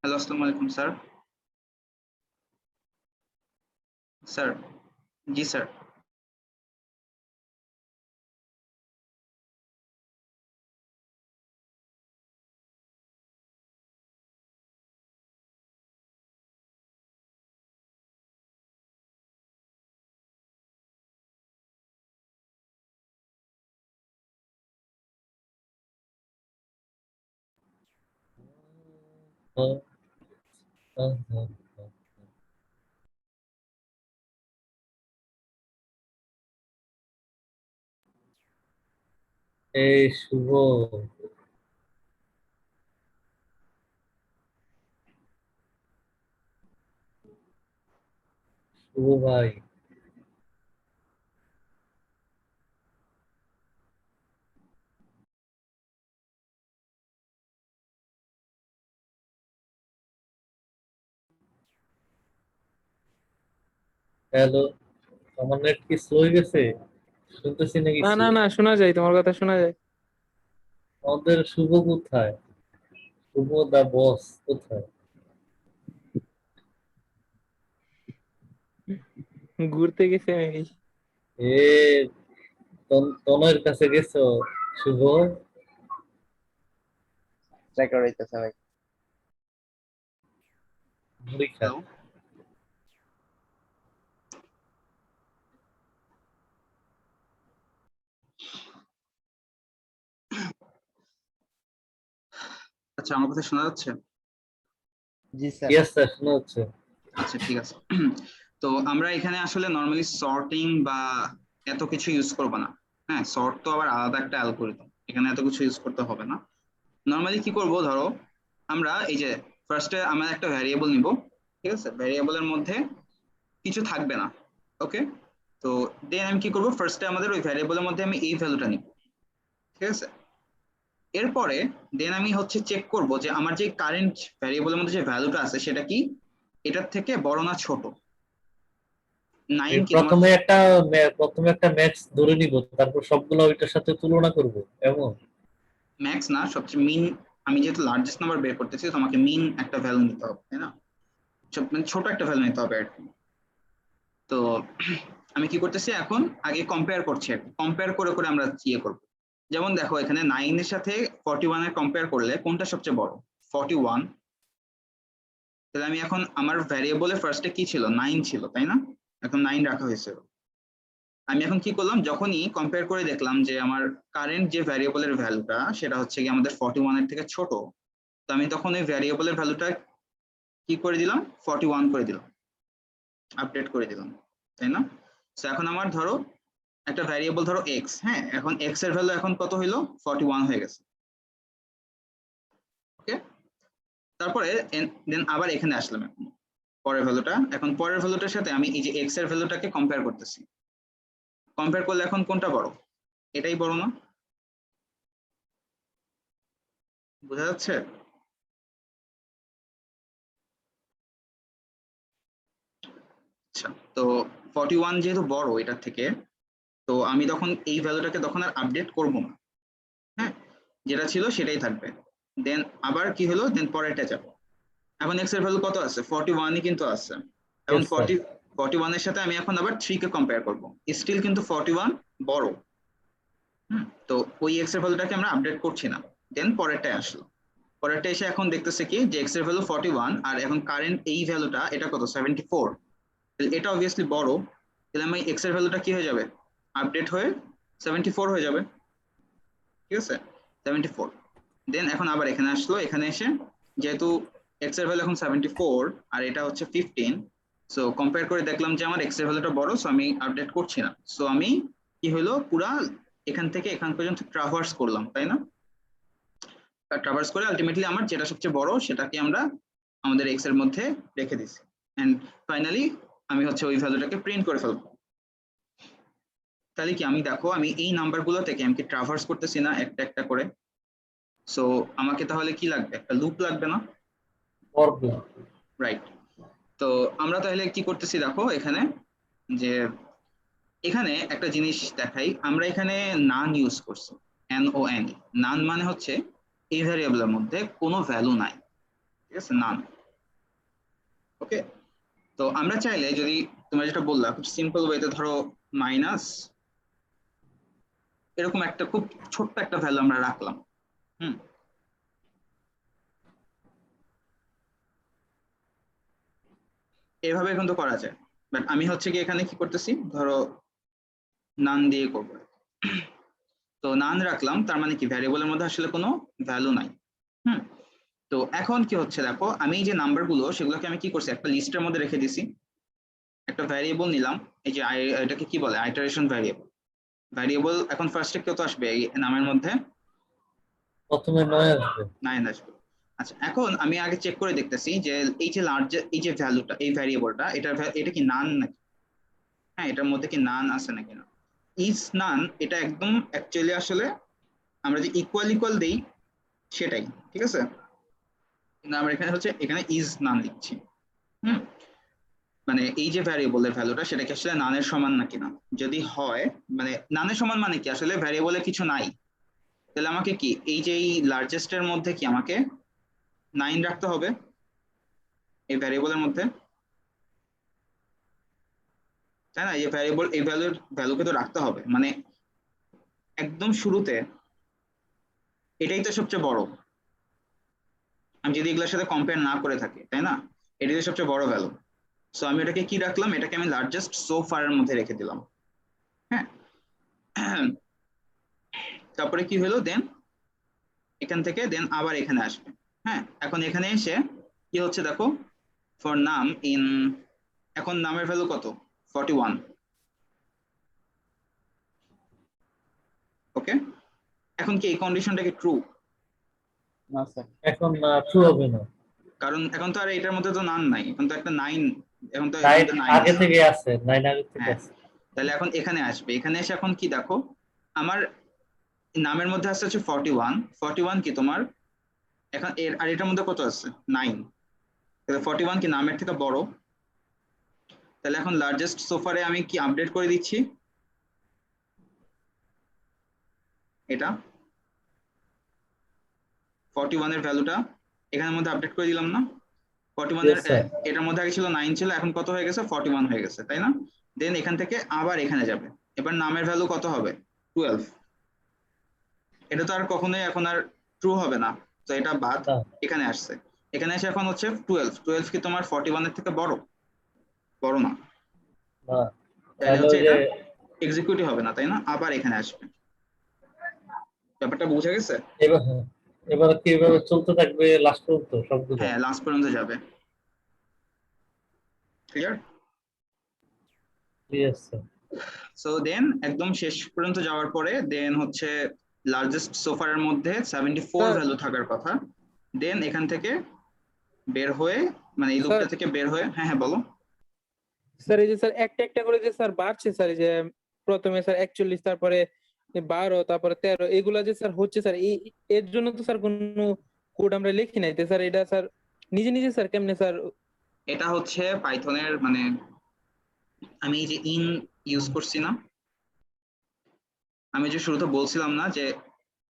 হ্যালো, আসসালামু আলাইকুম স্যার। স্যার, জি স্যার। এই শুভ, শুভ ভাই, হ্যালো, আমার নেট কি স্লো হয়ে গেছে? শুনতেছি না না কিছু। না না, শোনা যায়, তোমার কথা শোনা যায়। আমাদের শুভ কোথায়? শুভ দা বস কোথায়? ঘুরতে গেছে নাকি? এ তনয়ের কাছে গেছো শুভ? ট্র্যাকার হইতেছে ভাই। মুড়ি খা। হ্যালো, আচ্ছা আমার কথা শোনা যাচ্ছে? জি স্যার। ইয়েস স্যার, শোনা হচ্ছে। আচ্ছা ঠিক আছে। তো আমরা এখানে আসলে নর্মালি সর্টিং বা এত কিছু ইউজ করব না। হ্যাঁ, সর্ট তো আবার আলাদা একটা অ্যালগরিদম, এখানে এত কিছু ইউজ করতে হবে না। নর্মালি কি করব, ধরো আমরা এই যে ফার্স্টে আমরা একটা ভ্যারিয়েবল নিব, ঠিক আছে, ভ্যারিয়েবলের মধ্যে কিছু থাকবে না। ওকে, তো দেন আমি কি করব, ফার্স্টে আমাদের ওই ভ্যারিয়েবলের মধ্যে আমি এই ভ্যালুটা নিব, ঠিক আছে। এরপরে দেন আমি হচ্ছে চেক করব যে আমার যে কারেন্ট ভ্যারিয়েবলের মধ্যে যে ভ্যালুটা আছে সেটা কি এটার থেকে বড় না ছোট। 9 কি তোমার প্রথমে একটা ম্যাক্স ধরে নিব, তারপর সবগুলো ওইটার সাথে তুলনা করব, এমন? ম্যাক্স না, সবচেয়ে মিন। আমি যেহেতু লার্জেস্ট নাম্বার বের করতেছি তোমাকে মিন একটা ভ্যালু নিতে হবে, তাই না, মানে ছোট একটা ভ্যালু নিতে হবে আর কি। তো আমি কি করতেছি এখন, আগে কম্পেয়ার করছি, কম্পেয়ার করে আমরা ইয়ে করবো। যেমন দেখো এখানে 9 এর সাথে 41 এর কম্পেয়ার করলে কোনটা সবচেয়ে বড়? 41। তাহলে আমি এখন আমার ভ্যারিয়েবলে ফার্স্টে কি ছিল, 9 ছিল, তাই না, এখন 9 রাখা হয়েছে। আমি এখন কি করলাম, যখনই কম্পেয়ার করে দেখলাম যে আমার কারেন্ট যে ভ্যারিয়েবলের ভ্যালুটা সেটা হচ্ছে কি আমাদের 41 এর থেকে ছোট, তো আমি তখন ওই ভ্যারিয়েবলের ভ্যালুটা কি করে দিলাম, 41 করে দিলাম। আপডেট করে দিলাম, তাই না? তো এখন আমার ধরো একটা ভ্যারিয়েবল ধরো এক্স, হ্যাঁ, এখন এক্স এর ভ্যালু এখন কত হইলো 41 হয়ে গেছে। ওকে, তারপরে দেন আবার এখানে আসলাম এখন পরের ভ্যালুটা, এখন পরের ভ্যালুটার সাথে আমি এই যে এক্স এর ভ্যালুটাকে কম্পেয়ার করতেছি। কম্পেয়ার করলে এখন কোনটা বড়? এটাই বড় না? বোঝা যাচ্ছে? আচ্ছা, তো 41 যেহেতু বড় এটার থেকে, তো আমি তখন এই ভ্যালুটাকে তখন আর আপডেট করব না, হ্যাঁ, যেটা ছিল সেটাই থাকবে। দেন আবার কি হলো, দেন পরেরটা যাব। এখন এক্স এর ভ্যালু কত আছে? 41ই কিন্তু আছে। এখন Yes, sir. 41 এর সাথে আমি এখন আবার 3 কে কম্পেয়ার করব, স্টিল কিন্তু 41 বড়। তো ওই এক্স এর ভ্যালুটাকে আমরা আপডেট করছি না, দেন পরেরটায় আসলো। পরেরটা এসে এখন দেখতেছে কি যে এক্স এর ভ্যালু 41 আর এখন কারেন্ট এই ভ্যালুটা এটা কত 74, এটা অবভিয়াসলি বড়, তাহলে আমি এক্স এর ভ্যালুটা কি হয়ে যাবে, আপডেট হয়ে 74 হয়ে যাবে, ঠিক আছে, 74। দেন এখন আবার এখানে আসলো, এখানে এসে যেহেতু এক্স এর ভ্যালু এখন 74 আর এটা হচ্ছে 15, সো কম্পেয়ার করে দেখলাম যে আমার এক্স এর ভ্যালুটা বড়, সো আমি আপডেট করছি না। সো আমি কি হলো পুরা এখান থেকে এখান পর্যন্ত ট্রাভার্স করলাম, তাই না? ট্রাভার্স করে আলটিমেটলি আমার যেটা সবচেয়ে বড় সেটাকে আমরা আমাদের এক্স এর মধ্যে রেখে দিছি, এন্ড ফাইনালি আমি হচ্ছে ওই ভ্যালুটাকে প্রিন্ট করে ফেলবো। তাহলে কি আমি দেখো আমি এই নাম্বারগুলো থেকে আমি কি ট্রাভার্স করতেছি না একটা একটা করে? সো আমাকে তাহলে কি লাগবে, একটা লুপ লাগবে না? For B. রাইট। তো আমরা তাহলে কি করতেছি দেখো এখানে, যে এখানে একটা জিনিস দেখাই, আমরা এখানে নান ইউজ করছি, NON। নান মানে হচ্ছে এই ভ্যারিয়েবলের মধ্যে কোনো ভ্যালু নাই, ঠিক আছে, নান। ওকে, তো আমরা চাইলে যদি তোমরা যেটা বললা খুব সিম্পল ওয়েতে ধরো মাইনাস এরকম একটা খুব ছোট্ট একটা ভ্যালু আমরা রাখলাম, হুম, এভাবে কিন্তু করা যায়। বাট আমি হচ্ছে কি এখানে কি করতেছি, ধরো নান দিয়ে করবো। তো নান রাখলাম, তার মানে কি ভ্যারিয়েবলের মধ্যে আসলে কোনো ভ্যালু নাই। হুম, তো এখন কি হচ্ছে দেখো, আমি এই যে নাম্বারগুলো সেগুলোকে আমি কি করছি একটা লিস্টের মধ্যে রেখে দিছি, একটা ভ্যারিয়েবল নিলাম, এই যে এটাকে কি বলে আইটারেশন ভ্যারিয়েবল। ভ্যারিয়েবল এখন ফার্স্টে কত আসবে এই নামের মধ্যে? প্রথমে 9 আসবে। 9 আসবে। আচ্ছা, এখন আমি আগে চেক করে দেখতেছি যে এই যে লার্জ এই যে ভ্যালুটা এই ভ্যারিয়েবলটা এটা কি নান নাকি, হ্যাঁ এটার মধ্যে কি নান আছে নাকি না। ইজ নান এটা একদম অ্যাকচুয়ালি আসলে আমরা যে ইকুয়াল ইকুয়াল দেই সেটাই, ঠিক আছে, কিন্তু আমরা এখানে হচ্ছে এখানে ইজ নান লিখছি। হুম, মানে এই যে ভ্যারিয়েবলের ভ্যালুটা সেটা কি আসলে নানের সমান নাকি না, যদি হয় মানে নানের সমান মানে কি আসলে ভ্যারিয়েবলে কিছু নাই, তাহলে আমাকে কি এই যে এই লার্জেস্টের মধ্যে কি আমাকে 9 রাখতে হবে এই ভ্যারিয়েবলের মধ্যে, তাই না? এই ভ্যারিয়েবল এই ভ্যালুকে তো রাখতে হবে, মানে একদম শুরুতে এটাই তো সবচেয়ে বড়, আমি যদি এগুলোর সাথে কম্পেয়ার না করে থাকি, তাই না, এটাই তো সবচেয়ে বড় ভ্যালু। সো আমি এটাকে কি রাখলাম, এটাকে আমি লার্জেস্ট সো ফার এর মধ্যে রেখে দিলাম, হ্যাঁ। তারপরে কি হলো, দেন এখান থেকে দেন আবার এখানে আসবে, হ্যাঁ, এখন এখানে এসে কি হচ্ছে দেখো, ফর নাম ইন, এখন নামের ভ্যালু কত 41, ওকে, এখন কি এই কন্ডিশনটা কি ট্রু? না স্যার। এখন ট্রু হবে না, কারণ এখন তো আর এটার মধ্যে তো নান নাই, এখন তো একটা 9, এখন তো 9 9 আগে আছে, থেকে আছে, 9 আগে থেকে হ্যাঁ, আছে। তাহলে এখন এখানে আসবে, এখানে এসে এখন কি দেখো আমার নামের মধ্যে আসছে হচ্ছে 41, 41 কি তোমার এখন এর আর এটার মধ্যে কত আছে 9, তাহলে 41 কি নামের থেকে বড়, তাহলে এখন লার্জেস্ট সোফারে আমি কি আপডেট করে দিচ্ছি এটা 41 এর ভ্যালুটা এখানের মধ্যে আপডেট করে দিলাম না, 41 এর Yes, sir. এটার মধ্যে আগে ছিল 9 ছিল, এখন কত হয়ে গেছে 41 হয়ে গেছে, তাই না? দেন এখান থেকে আবার এখানে যাবে, এবার নামের ভ্যালু কত হবে 12, এটা তো আর কখনোই এখন আর ট্রু হবে না, তো এটা বাদ, না, এখানে আসছে, এখানে এসে এখন হচ্ছে 12, 12 কি তোমার 41 এর থেকে বড়? বড় না, না, তাহলে তাহলে হচ্ছে ওই যে এটা এক্সিকিউটিভ হবে না, তাই না, আবার এখানে আসবে, ব্যাপারটা বোঝা গেছে? এবার এবার কি এভাবে চলতে থাকবে লাস্ট পর্যন্ত সবগুলো? হ্যাঁ লাস্ট পর্যন্ত যাবে, clear? Yes sir. So then একদম শেষ পর্যন্ত যাওয়ার পরে দেন হচ্ছে লার্জেস্ট সোফারের মধ্যে 74 স্যার ভ্যালু থাকার কথা। দেন এখান থেকে বের হয়ে মানে এই স্যার লুপটা থেকে বের হয়ে, হ্যাঁ হ্যাঁ বলো। স্যার এই যে স্যার একটা একটা করে যে স্যার বাড়ছে স্যার, এই যে প্রথমে স্যার 41, তারপরে 12, তারপরে 13, এগুলা যে স্যার হচ্ছে স্যার, এর জন্য তো স্যার কোনো কোড আমরা লিখি নাই তো স্যার, এটা স্যার নিজে নিজে স্যার কেমনে স্যার? এটা হচ্ছে পাইথনের মানে আমি এই যে ইন ইউজ করছি না, আমি যে শুরুতে বলছিলাম না যে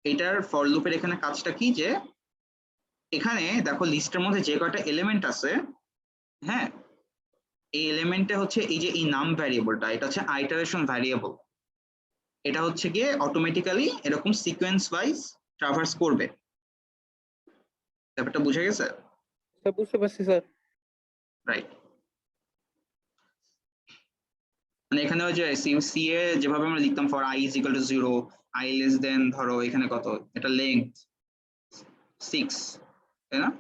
এটার ফর লুপের এখানে কাজটা কি, যে এখানে দেখো লিস্টের মধ্যে যে কয়টা এলিমেন্ট আছে, হ্যাঁ এই এলিমেন্টে হচ্ছে এই যে এই নাম ভ্যারিয়েবলটা, এটা হচ্ছে আইটারেশন ভ্যারিয়েবল। এটা হচ্ছে গিয়ে অটোমেটিক্যালি এরকম সিকোয়েন্স ওয়াইজ ট্রাভার্স করবে। ব্যাপারটা বুঝে গেছে? স্যার বুঝতে পারছি স্যার। রাইট। মানে এখানে ওই যে সি এ যেভাবে আমরা লিখতাম for i is equal to 0, i less than ধরো এখানে কত, এটা লেংথ 6, তাই না,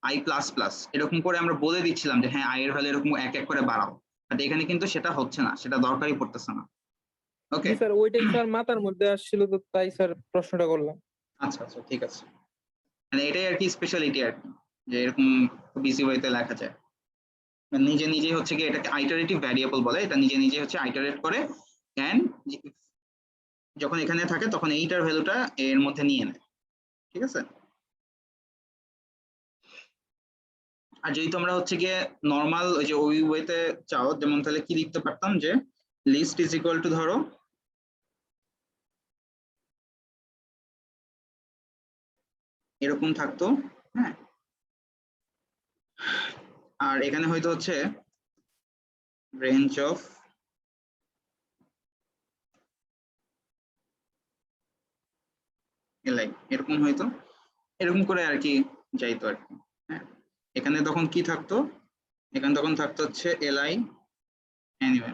i প্লাস প্লাস এরকম করে আমরা বলে দিচ্ছিলাম যে হ্যাঁ i এর ভ্যালু এরকম এক এক করে বাড়াও, বাট এখানে কিন্তু সেটা হচ্ছে না, সেটা দরকারই পড়তেছে না। ওকে জি স্যার, ওইটাই স্যার মাথার মধ্যে আসছিল তো তাই স্যার প্রশ্নটা করলাম। আচ্ছা আচ্ছা ঠিক আছে, মানে এটাই আর কি স্পেশালিটি আর কি, যে এরকম খুব ইজি ওয়েতে লেখা যায়। মানে নিজে নিজে হচ্ছে কি এটাকে আইটারেটিভ ভ্যারিয়েবল বলে, এটা নিজে নিজে হচ্ছে আইটারেট করে এন্ড যখন এখানে থাকে তখন এইটার ভ্যালুটা এর মধ্যে নিয়ে নেয়। ঠিক আছে। আর যদি তোমরা হচ্ছে গিয়ে নর্মাল ওই যে ওই ওয়েতে চাও, যেমন তাহলে কি লিখতে পারতাম যে লিস্ট ইজ ইকুয়াল টু ধরো এরকম থাকতো, হ্যাঁ আর এখানে হয়তো হচ্ছে রেঞ্জ অফ এলাই এরকম হয়তো, এরকম করে আর কি যাইতো আর কি। হ্যাঁ এখানে তখন কি থাকতো, এখানে তখন থাকতো হচ্ছে এলাই এনিওয়ে।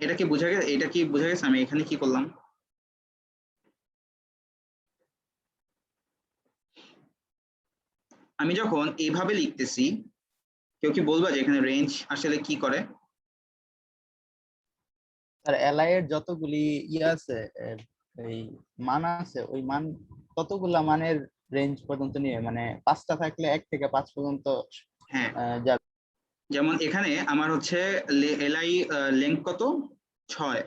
এটা কি বোঝা গেছে, এটা কি বোঝা গেছে আমি এখানে কি করলাম? আমি যখন এইভাবে লিখতেছি, কেউ কি বলবা যে এখানে রেঞ্জ আসলে কি করে? আর এলআই এর যতগুলি আছে এই মান আছে, ওই মান ততগুলা মানের রেঞ্জ পর্যন্ত নিয়ে, মানে 5টা থাকলে 1 থেকে 5 পর্যন্ত হ্যাঁ যাবে। যেমন এখানে আমার হচ্ছে এলআই লেংথ কত 6,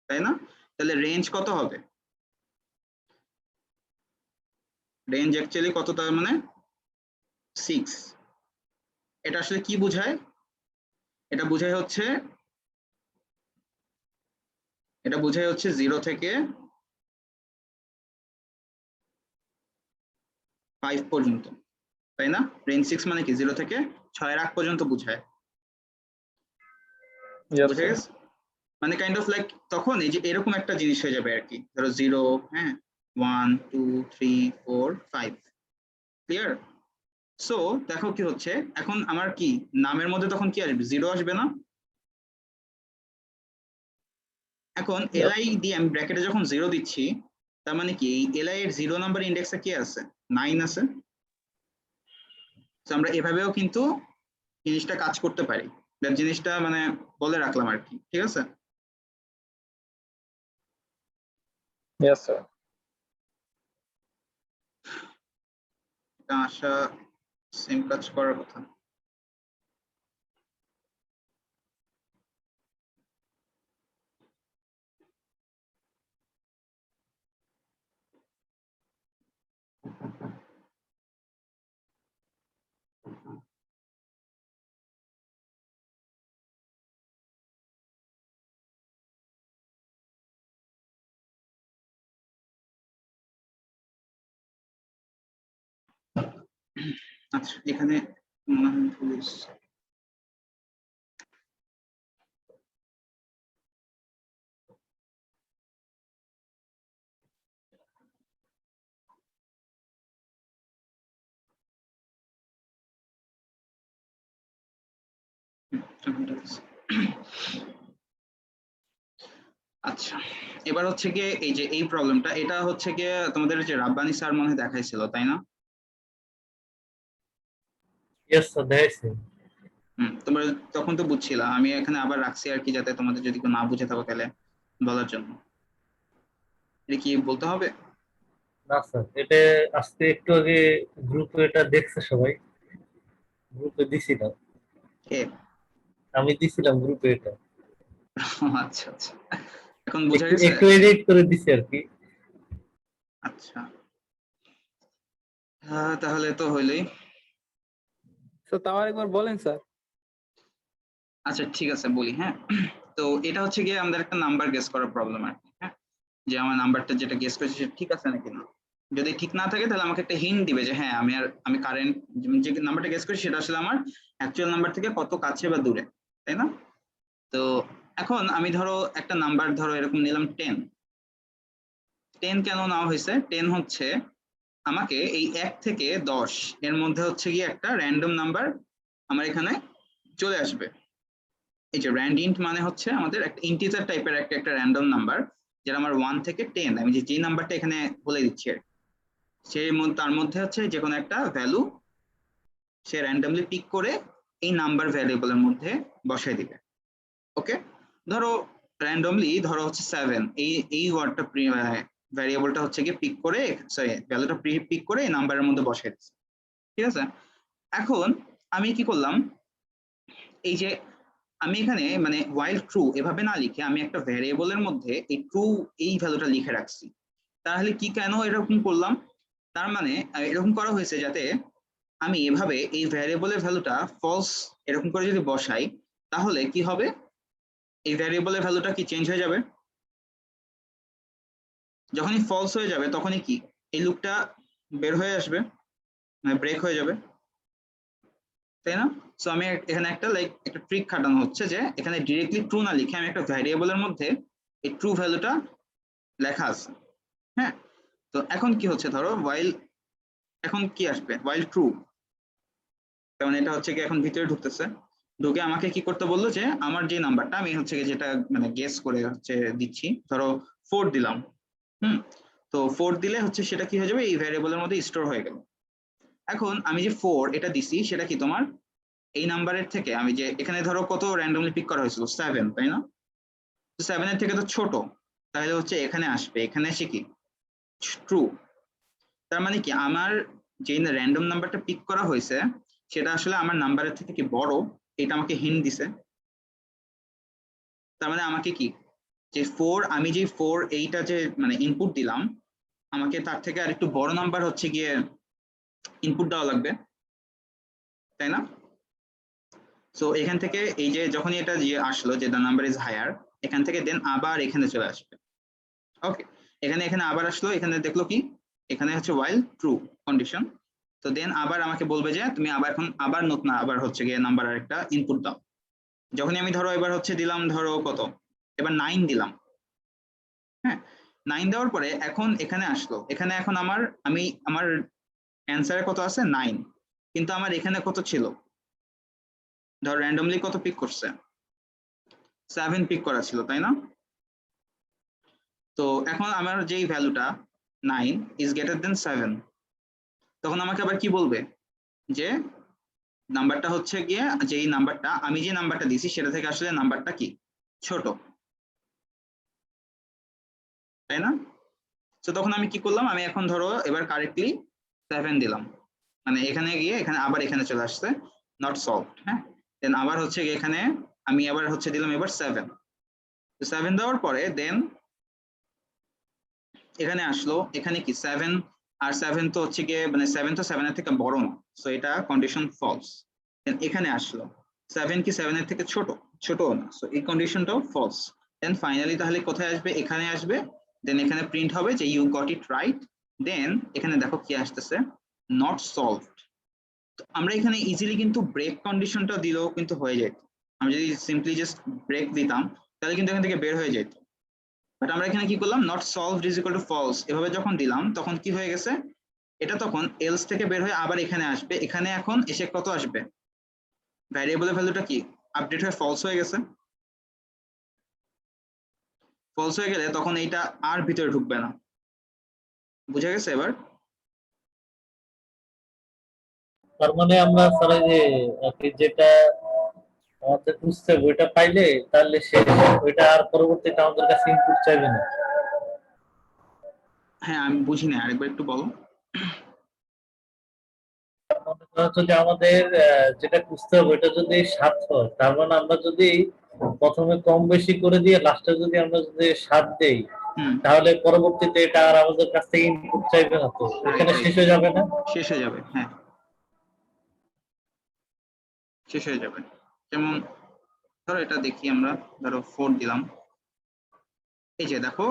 তাই না, তাহলে রেঞ্জ কত হবে? রেঞ্জ অ্যাকচুয়ালি কত, তার মানে 6। এটা আসলে কি বোঝায়? এটা বোঝায় হচ্ছে 0 থেকে 5 পর্যন্ত, তাই না? রেঞ্জ 6 মানে কি 0 থেকে 6 এর আগ পর্যন্ত বোঝায়। Yes, বুঝে sir. গেছে? মানে কাইন্ড অফ লাইক তখন এই যে এরকম একটা জিনিস হয়ে যাবে আর কি, ধরো 0, হ্যাঁ 1 2 3 4 5, ক্লিয়ার? সো দেখো কি হচ্ছে, এখন আমার কি নামের মধ্যে তখন কি আসবে, 0 আসবে না? এখন Yep. এলআই দিয়ে আমি ব্র্যাকেটে যখন 0 দিচ্ছি, তার মানে কি এই এলআই এর 0 নাম্বার ইন্ডেক্সে কি আছে, 9 আছে। তো আমরা এভাবেও কিন্তু জিনিসটা কাজ করতে পারি, জিনিসটা মানে বলে রাখলাম আর কি, ঠিক আছে? Yes, sir. এটা আশা সেম কাজ করার কথা। আচ্ছা এখানে মনে হয় ভুল এসেছে। আচ্ছা এবার হচ্ছে গিয়ে এই যে এই প্রবলেমটা, এটা হচ্ছে গিয়ে তোমাদের যে রাব্বানি স্যার মনে হয় দেখাইছিল, তাই না? ইয়েস স্যার, দেখাইছি। তোমরা তখন তো বুঝছিলা, আমি এখানে আবার রাখছি আর কি, যাতে তোমাদের যদি কেউ না বুঝে থাকো তাহলে বলার জন্য। এটা কি বলতে হবে? না স্যার, এটা আজকে একটু আগে গ্রুপে এটা দেখছে সবাই, গ্রুপে দিছিলাম, কে? আমি দিছিলাম গ্রুপে এটা, আচ্ছা আচ্ছা, এখন বোঝা একটু গেছে। একটু এডিট করে দিছি আর কি। আচ্ছা, হ্যাঁ তাহলে তো হইলোই। তো তাও একবার বলেন স্যার। আচ্ছা ঠিক আছে বলি, হ্যাঁ। তো এটা হচ্ছে গিয়ে আমাদের একটা নাম্বার গেস করার প্রবলেম আর কি, হ্যাঁ, যে আমার নাম্বারটা যেটা গেস করেছি সেটা ঠিক আছে নাকি না। যদি ঠিক না থাকে তাহলে আমাকে একটা হিন্ট দিবে যে হ্যাঁ আমি কারেন্ট যে নাম্বারটা গেস করেছি সেটা আসলে আমার অ্যাকচুয়াল নাম্বার থেকে কত কাছে বা দূরে, তাই না? তো এখন আমি ধরো একটা নাম্বার ধরো এরকম নিলাম 10। 10 কেন নেওয়া হয়েছে? 10 হচ্ছে আমাকে এই 1 থেকে 10 এর মধ্যে হচ্ছে গিয়ে একটা র্যান্ডম নাম্বার আমার এখানে চলে আসবে। এই যে র্যান্ড মানে হচ্ছে আমাদের একটা ইন্টিজার টাইপের একটা র্যান্ডম নাম্বার, যেটা আমার 1 থেকে 10, আমি যে নাম্বারটা এখানে বলে দিচ্ছি আর তার মধ্যে হচ্ছে যে কোনো একটা ভ্যালু সে র্যান্ডমলি পিক করে এই নাম্বার ভ্যারিয়েবলের মধ্যে বসাই দিবে। ওকে, ধরো র্যান্ডমলি ধরো হচ্ছে 7, এই ওয়ার্ডটা ভ্যারিয়েবলটা হচ্ছে গিয়ে পিক করে, সরি ভ্যালুটা পিক করে এই নাম্বারের মধ্যে বসাই দিচ্ছে, ঠিক আছে? এখন আমি কি করলাম, এই যে আমি এখানে মানে while ট্রু এভাবে না লিখে আমি একটা ভ্যারিয়েবলের মধ্যে এই ট্রু এই ভ্যালুটা লিখে রাখছি। তাহলে কি কেন এরকম করলাম? তার মানে এরকম করা হয়েছে যাতে আমি এভাবে এই ভ্যারিয়েবলের ভ্যালুটা ফলস এরকম করে যদি বসাই, তাহলে কি হবে, এই ভ্যারিয়েবলের ভ্যালুটা কি চেঞ্জ হয়ে যাবে। যখনই ফলস হয়ে যাবে তখনই কি এই লুপটা বের হয়ে আসবে, মানে ব্রেক হয়ে যাবে, তাই না? সো আমি এখানে একটা একটা ট্রিক খাটানো হচ্ছে যে এখানে ডিরেক্টলি ট্রু না লিখে আমি একটা ভ্যারিয়েবলের মধ্যে এই ট্রু ভ্যালুটা লেখা আছে, হ্যাঁ। তো এখন কি হচ্ছে, ধরো এখন কি আসবে, while ট্রু, কারণ এটা হচ্ছে কি এখন ভিতরে ঢুকতেছে, ঢুকে আমাকে কি করতে বললো যে আমার যে নাম্বারটা আমি হচ্ছে যেটা মানে গেস করে হচ্ছে দিচ্ছি, ধরো 4 দিলাম, তো 4 দিলে হচ্ছে সেটা কি হয়ে যাবে, এই ভ্যারিয়েবলের মধ্যে স্টোর হয়ে গেল। এখন আমি যে 4 এটা দিছি সেটা কি তোমার এই নাম্বারের থেকে, আমি যে এখানে ধরো কত র্যান্ডমলি পিক করা হয়েছিল 7, তাই না? তো 7 এর থেকে তো ছোট, তাহলে হচ্ছে এখানে আসবে, এখানে এসে কি ট্রু। তার মানে কি আমার যে র্যান্ডম নাম্বারটা পিক করা হয়েছে সেটা আসলে আমার নাম্বারের থেকে কি বড়, এটা আমাকে হিন্ট দিছে। তার মানে আমাকে কি যে 4, আমি যে 4 এইটা যে মানে ইনপুট দিলাম, আমাকে তার থেকে আর একটু বড় নাম্বার হচ্ছে গিয়ে ইনপুট দেওয়া লাগবে, তাই না? সো এখান থেকে এই যে যখনই এটা যে আসলো যে দ্য নাম্বার ইজ হায়ার, এখান থেকে দেন আবার এখানে চলে আসবে। ওকে, এখানে আবার আসলো, এখানে দেখলো কি এখানে হচ্ছে while ট্রু কন্ডিশন, তো দেন আবার আমাকে বলবে যে তুমি এখন আবার নতুন আবার হচ্ছে গিয়ে নাম্বার আর একটা ইনপুট দাও। যখনই আমি ধরো এবার হচ্ছে দিলাম ধরো কত, এবার 9 দিলাম, হ্যাঁ 9 দেওয়ার পরে এখন এখানে আসলো, এখানে এখন আমার অ্যান্সারে কত আছে 9, কিন্তু আমার এখানে কত ছিল, ধর র্যান্ডমলি কত পিক করছে, 7 পিক করা ছিল, তাই না? তো এখন আমার যেই ভ্যালুটা 9 ইজ গ্রেটার দেন 7, তখন আমাকে আবার কি বলবে যে নাম্বারটা হচ্ছে গিয়ে যেই নাম্বারটা আমি যে নাম্বারটা দিছি সেটা থেকে আসলে নাম্বারটা কি ছোট, তাই না? তো তখন আমি কি করলাম, আমি এখন ধরো এবার কারেক্টলি 7 দিলাম, মানে এখানে গিয়ে এখানে আবার এখানে চলে আসছে নট সলভড, হ্যাঁ। দেন আবার হচ্ছে গিয়ে এখানে আমি আবার হচ্ছে দিলাম এবার 7, তো 7 দেওয়ার পরে দেন এখানে আসলো, এখানে কি 7 আর 7 তো হচ্ছে গিয়ে মানে 7 তো 7 এর থেকে বড় না, সো এটা কন্ডিশন ফলস। দেন এখানে আসলো 7 কি 7 এর থেকে ছোট না, সো এই কন্ডিশনটাও ফলস। দেন ফাইনালি তাহলে কোথায় আসবে, এখানে আসবে, দেন এখানে প্রিন্ট হবে যে ইউ গট ইট রাইট। দেন এখানে দেখো কি আসতেছে, নট সলভড। আমরা এখানে ইজিলি কিন্তু ব্রেক কন্ডিশনটা দিলেও কিন্তু হয়ে যেত, আমি যদি সিম্পলি জাস্ট ব্রেক দিতাম তাহলে কিন্তু এখান থেকে বের হয়ে যেত, বাট আমরা এখানে কি করলাম, not solved is equal to false এভাবে যখন দিলাম তখন কি হয়ে গেছে, এটা তখন এলস থেকে বের হয়ে আবার এখানে আসবে, এখানে এখন এসে কত আসবে, ভ্যারিয়েবলের ভ্যালুটা কি আপডেট হয়ে ফলস হয়ে গেছে। ফলস হয়ে গেলে তখন এইটা আর ভিতরে ঢুকবে না, বুঝা গেছে এবার? তার মানে আমরা স্যার এই যে আর কি যেটা আমাদের বুঝতে হবে ওইটা পাইলে তাহলে শেষ, ওইটা আর পরবর্তীতে আমাদের কাছে ইনপুট চাইবে না। হ্যাঁ আমি বুঝি না, আরেকবার একটু বলো। মনে করো যদি আমাদের যেটা বুঝতে হবে ওইটা যদি 7 হয়, তার মানে আমরা যদি প্রথমে কম বেশি করে দিয়ে লাস্টে যদি আমরা যদি 7 দেই, হুম, তাহলে পরবর্তীতে এটা আর আমাদের কাছ থেকে ইনপুট চাইবে না, তো এখানে right. শেষ হয়ে যাবে না? শেষ হয়ে যাবে, হ্যাঁ শেষ হয়ে যাবে। যেমন ধরো এটা দেখি আমরা, ধরো 4 দিলাম, এই যে দেখো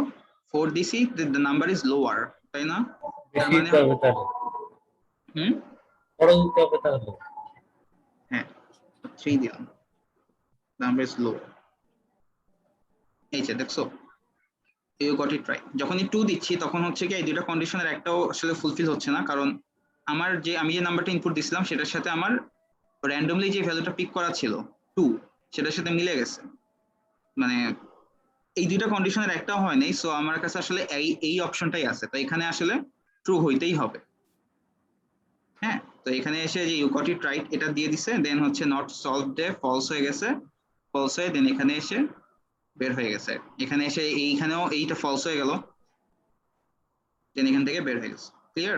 4 দিছি, the number is lower, তাই না? তার বেশি মানে দিতে হবে তাহলে, হুম, বড় দিতে হবে তাহলে। হ্যাঁ 3 দিলাম, number is low, এই যে দেখছো, ইউ গট ইট রাইট। যখনই 2 দিচ্ছি তখন হচ্ছে কি এই দুটো কন্ডিশনের একটাও আসলে ফুলফিল হচ্ছে না, কারণ আমি যে নাম্বারটা ইনপুট দিছিলাম সেটার সাথে আমার র্যান্ডমলি যে ভ্যালুটা পিক করা ছিল 2, সেটার সাথে মিলে গেছে, মানে এই দুইটা কন্ডিশনের একটাও হয় নাই। সো আমার কাছে আসলে এই অপশনটাই আছে, তো এখানে আসলে ট্রু হইতেই হবে। হ্যাঁ, তো এখানে এসে যে ইউ গট ইট রাইট এটা দিয়ে দিছে, দেন হচ্ছে নট সলভড এ ফলস হয়ে গেছে, ফলস হয়ে দেন এখানে এসে বের হয়ে গেছে, এখানে এসে এইখানেও এইটা ফলস হয়ে গেল, দেন এখান থেকে বের হয়ে গেছে। ক্লিয়ার?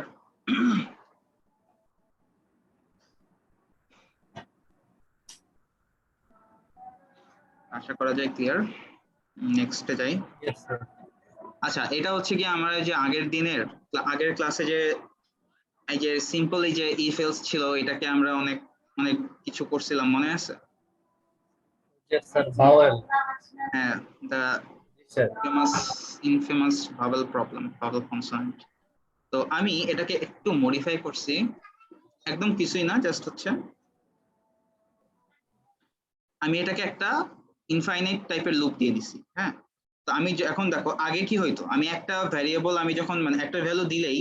আশা করা যায় ক্লিয়ার। নেক্সটে যাই। Yes, sir. আচ্ছা, এটা হচ্ছে কি আমরা যে আগের ক্লাসে যে এই যে সিম্পল এই যে ইফ এলস ছিল, এটাকে আমরা অনেক অনেক কিছু করছিলাম, মনে আছে? Yes, sir. Vowel. হ্যাঁ, the Yes, sir. Infamous vowel problem, vowel consonant. তো আমি এটাকে একটু মডিফাই করছি, একদম কিছুই না, জাস্ট হচ্ছে আমি এটাকে একটা ইনফাইনাইট টাইপের লুপ দিয়ে দিছি। হ্যাঁ, তো আমি এখন দেখো আগে কি হইতো, আমি একটা ভ্যারিয়েবল আমি যখন মানে একটা ভ্যালু দিলেই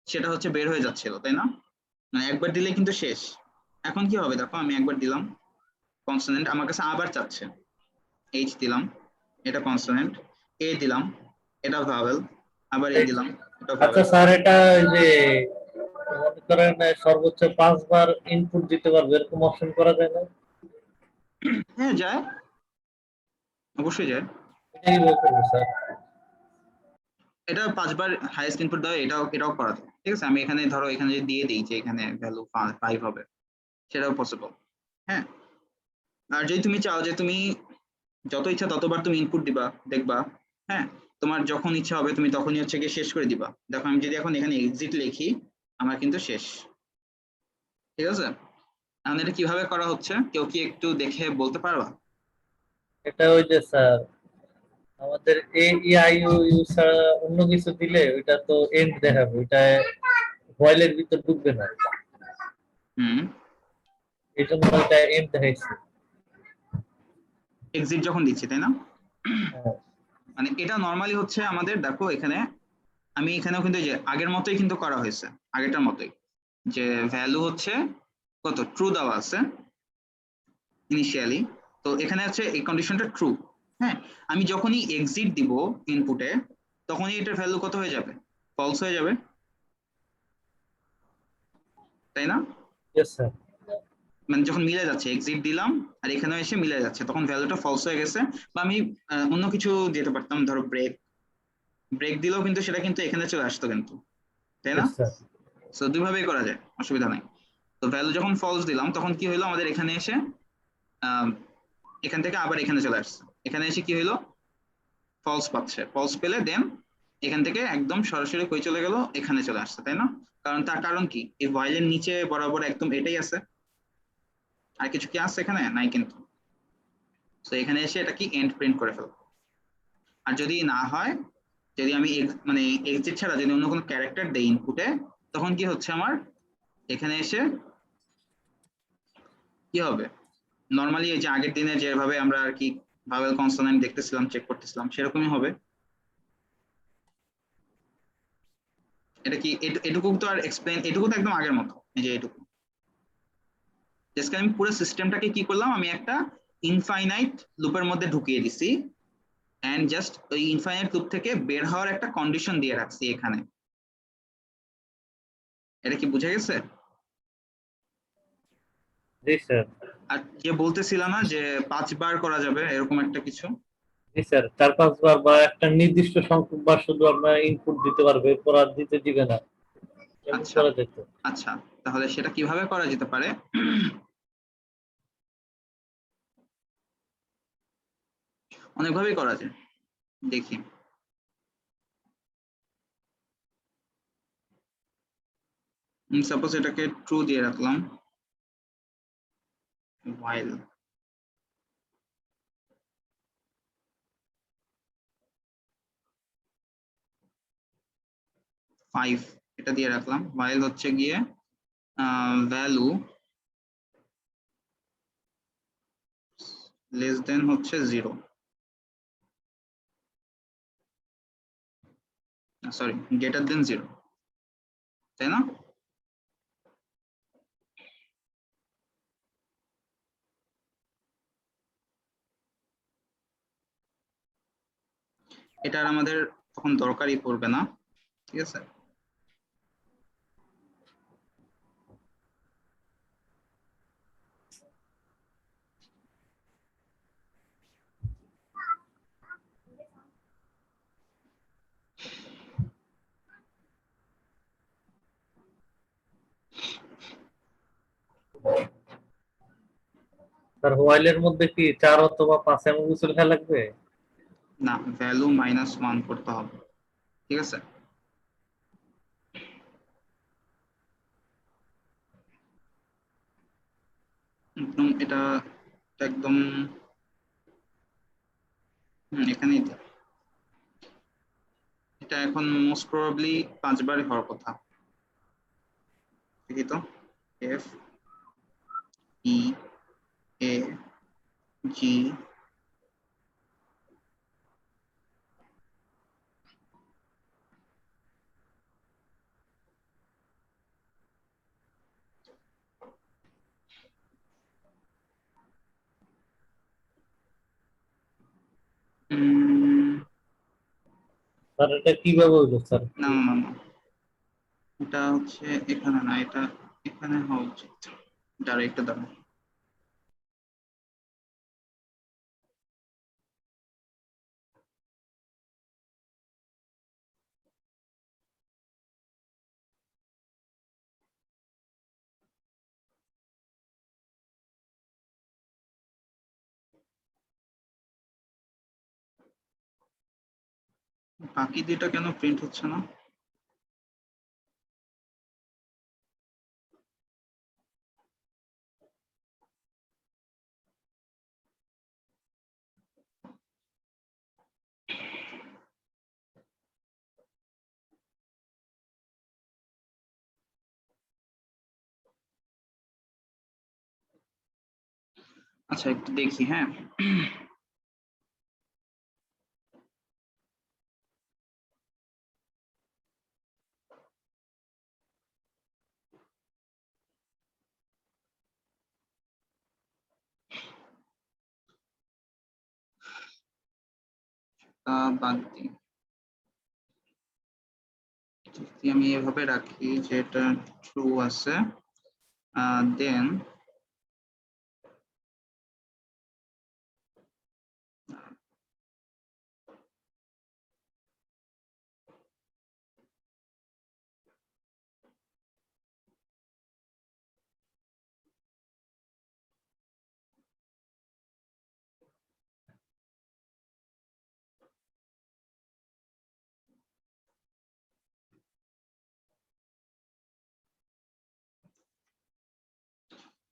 সেটা হচ্ছে বের হয়ে যাচ্ছিল, তাই না? মানে একবার দিলেই কিন্তু শেষ। এখন কি হবে দেখো, আমি একবার দিলাম কনসোনেন্ট, আমার কাছে আবার চাচ্ছে, এইচ দিলাম, এটা কনসোনেন্ট, এ দিলাম, এটা ভাওয়েল, আবার এ দিলাম, এটা আচ্ছা ভাওয়েল। স্যার, এটা ওই যে মনে করেন সর্বোচ্চ 5 বার ইনপুট দিতে পারবে এরকম অপশন করা যায় না? হ্যাঁ যায়, অবশ্যই যায়। এটাই বলতে হবে স্যার। এটা 5 বার হাইয়েস্ট ইনপুট দেওয়া, এটাও করা যায়। ঠিক আছে, আমি এখানে ধরো এখানে যদি দিয়ে দিই যে এখানে ভ্যালু 5 হবে, সেটাও পসিবল। হ্যাঁ, আর যদি তুমি চাও যে তুমি যত ইচ্ছা ততবার তুমি ইনপুট দিবা, দেখবা হ্যাঁ তোমার যখন ইচ্ছা হবে তুমি তখনই হচ্ছে গিয়ে শেষ করে দিবা। দেখো আমি যদি এখন এখানে এক্সিট লিখি, আমার কিন্তু শেষ। ঠিক আছে, এখন এটা কিভাবে করা হচ্ছে কেউ কি একটু দেখে বলতে পারবা? এটা ওই যে স্যার আমাদের এ ই আই ও ইউ ছাড়া অন্য কিছু দিলে ওইটা তো এন্ড দেখাবে, ওইটা ভয়েলের ভিতর ঢুকবে না, হুম, এই জন্য ওইটা এন্ড দেখাইছে। এক্সিট যখন দিচ্ছি, তাই না? হ্যাঁ, মানে এটা নর্মালি হচ্ছে আমাদের, দেখো এখানে আমি এখানেও কিন্তু এই যে আগের মতোই কিন্তু করা হয়েছে, আগেরটার মতোই, যে ভ্যালু হচ্ছে কত ট্রু দেওয়া আছে ইনিশিয়ালি, তো এখানে হচ্ছে এই কন্ডিশনটা ট্রু। হ্যাঁ, আমি যখনই এক্সিট দিব ইনপুটে, তখনই এটার ভ্যালু কত হয়ে যাবে, ফলস হয়ে যাবে, তাই না? Yes sir. মানে যখন মিলে যাচ্ছে, এক্সিট দিলাম আর এখানে এসে মিলে যাচ্ছে, তখন ভ্যালুটা ফলস হয়ে গেছে। বা আমি অন্য কিছু যেতে পারতাম, ধরো ব্রেক ব্রেক দিলেও কিন্তু সেটা কিন্তু এখানে চলে আসতো কিন্তু, তাই না? Yes sir. সো দুইভাবেই করা যায়, অসুবিধা নাই। তো ভ্যালু যখন ফলস দিলাম তখন কি হলো, আমাদের এখানে এসে এখান থেকে আবার এখানে চলে আসছে, এখানে এসে কি হলো, ফলস পাচ্ছে, ফলস পেলে দেন এখান থেকে একদম সরাসরি কই চলে গেল, এখানে চলে আসছে, তাই না? কারণ তার কারণ কি, এই ভয়েলের নিচে বরাবর একদম এটাই আছে, আর কিছু কি আছে এখানে নাই কিন্তু। তো এখানে এসে এটা কি এন্ড প্রিন্ট করে ফেলবো। আর যদি না হয়, যদি আমি মানে এক্সিট ছাড়া যদি অন্য কোনো ক্যারেক্টার দেই ইনপুটে, তখন কি হচ্ছে আমার এখানে এসে কি হবে, নর্মালি এই যে আগের দিনে যেভাবে আমরা আর কি ভাওয়েল কনসোনেন্ট দেখতেছিলাম, চেক করতেছিলাম, সেরকমই হবে। এটা কি এটুকু তো আর এক্সপ্লেন, এটুকু তো একদম আগের মতো, এই যে এটুকু জাস্ট আমি পুরো সিস্টেমটাকে কি করলাম, আমি একটা ইনফাইনাইট লুপের মধ্যে ঢুকিয়ে দিছি, এন্ড জাস্ট ওই ইনফাইনাইট লুপ থেকে বের হওয়ার একটা কন্ডিশন দিয়ে রাখছি এখানে। এটা কি বুঝা গেছে? জি স্যার। আর যে বলতেছিল না যে 5 বার করা যাবে এরকম একটা কিছু? জি স্যার, 4-5 বার বা একটা নির্দিষ্ট সংখ্যক বার শুধু আপনার ইনপুট দিতে পারবে, এরপর আর দিতে দিবে না, এমন আচ্ছা করা যেত। আচ্ছা, তাহলে সেটা কিভাবে করা যেতে পারে? অনেকভাবেই করা যায়, দেখি। সাপোজ এটাকে ট্রু দিয়ে রাখলাম, while 5 এটা দিয়ে রাখলাম, while হচ্ছে গিয়ে ভ্যালু লেস দেন হচ্ছে 0, সরি গ্রেটার দেন 0, তাই না? এটা আর আমাদের তখন দরকারই পড়বে না, ঠিক আছে। স্যার হোয়াইলের মধ্যে কি 4 অথবা 5 এমন কিছু লেখা লাগবে? না, ভ্যালু -1 করতে হবে, ঠিক আছে। একদম এটা একদম এখানেই দিই। এটা এখন মোস্ট প্রবাবলি 5 বারই হওয়ার কথা, দেখি তো। এফ ই এ জি স্যার এটা কিভাবে হইলো স্যার? না না না না, এটা হচ্ছে এখানে না, এটা এখানে হওয়া উচিত। দাঁড়া একটা দাঁড়া, বাকি দুইটা কেন প্রিন্ট হচ্ছে না? আচ্ছা একটু দেখি, হ্যাঁ। বাদ দিই, যদি আমি এভাবে রাখি যে এটা ট্রু আছে, দেন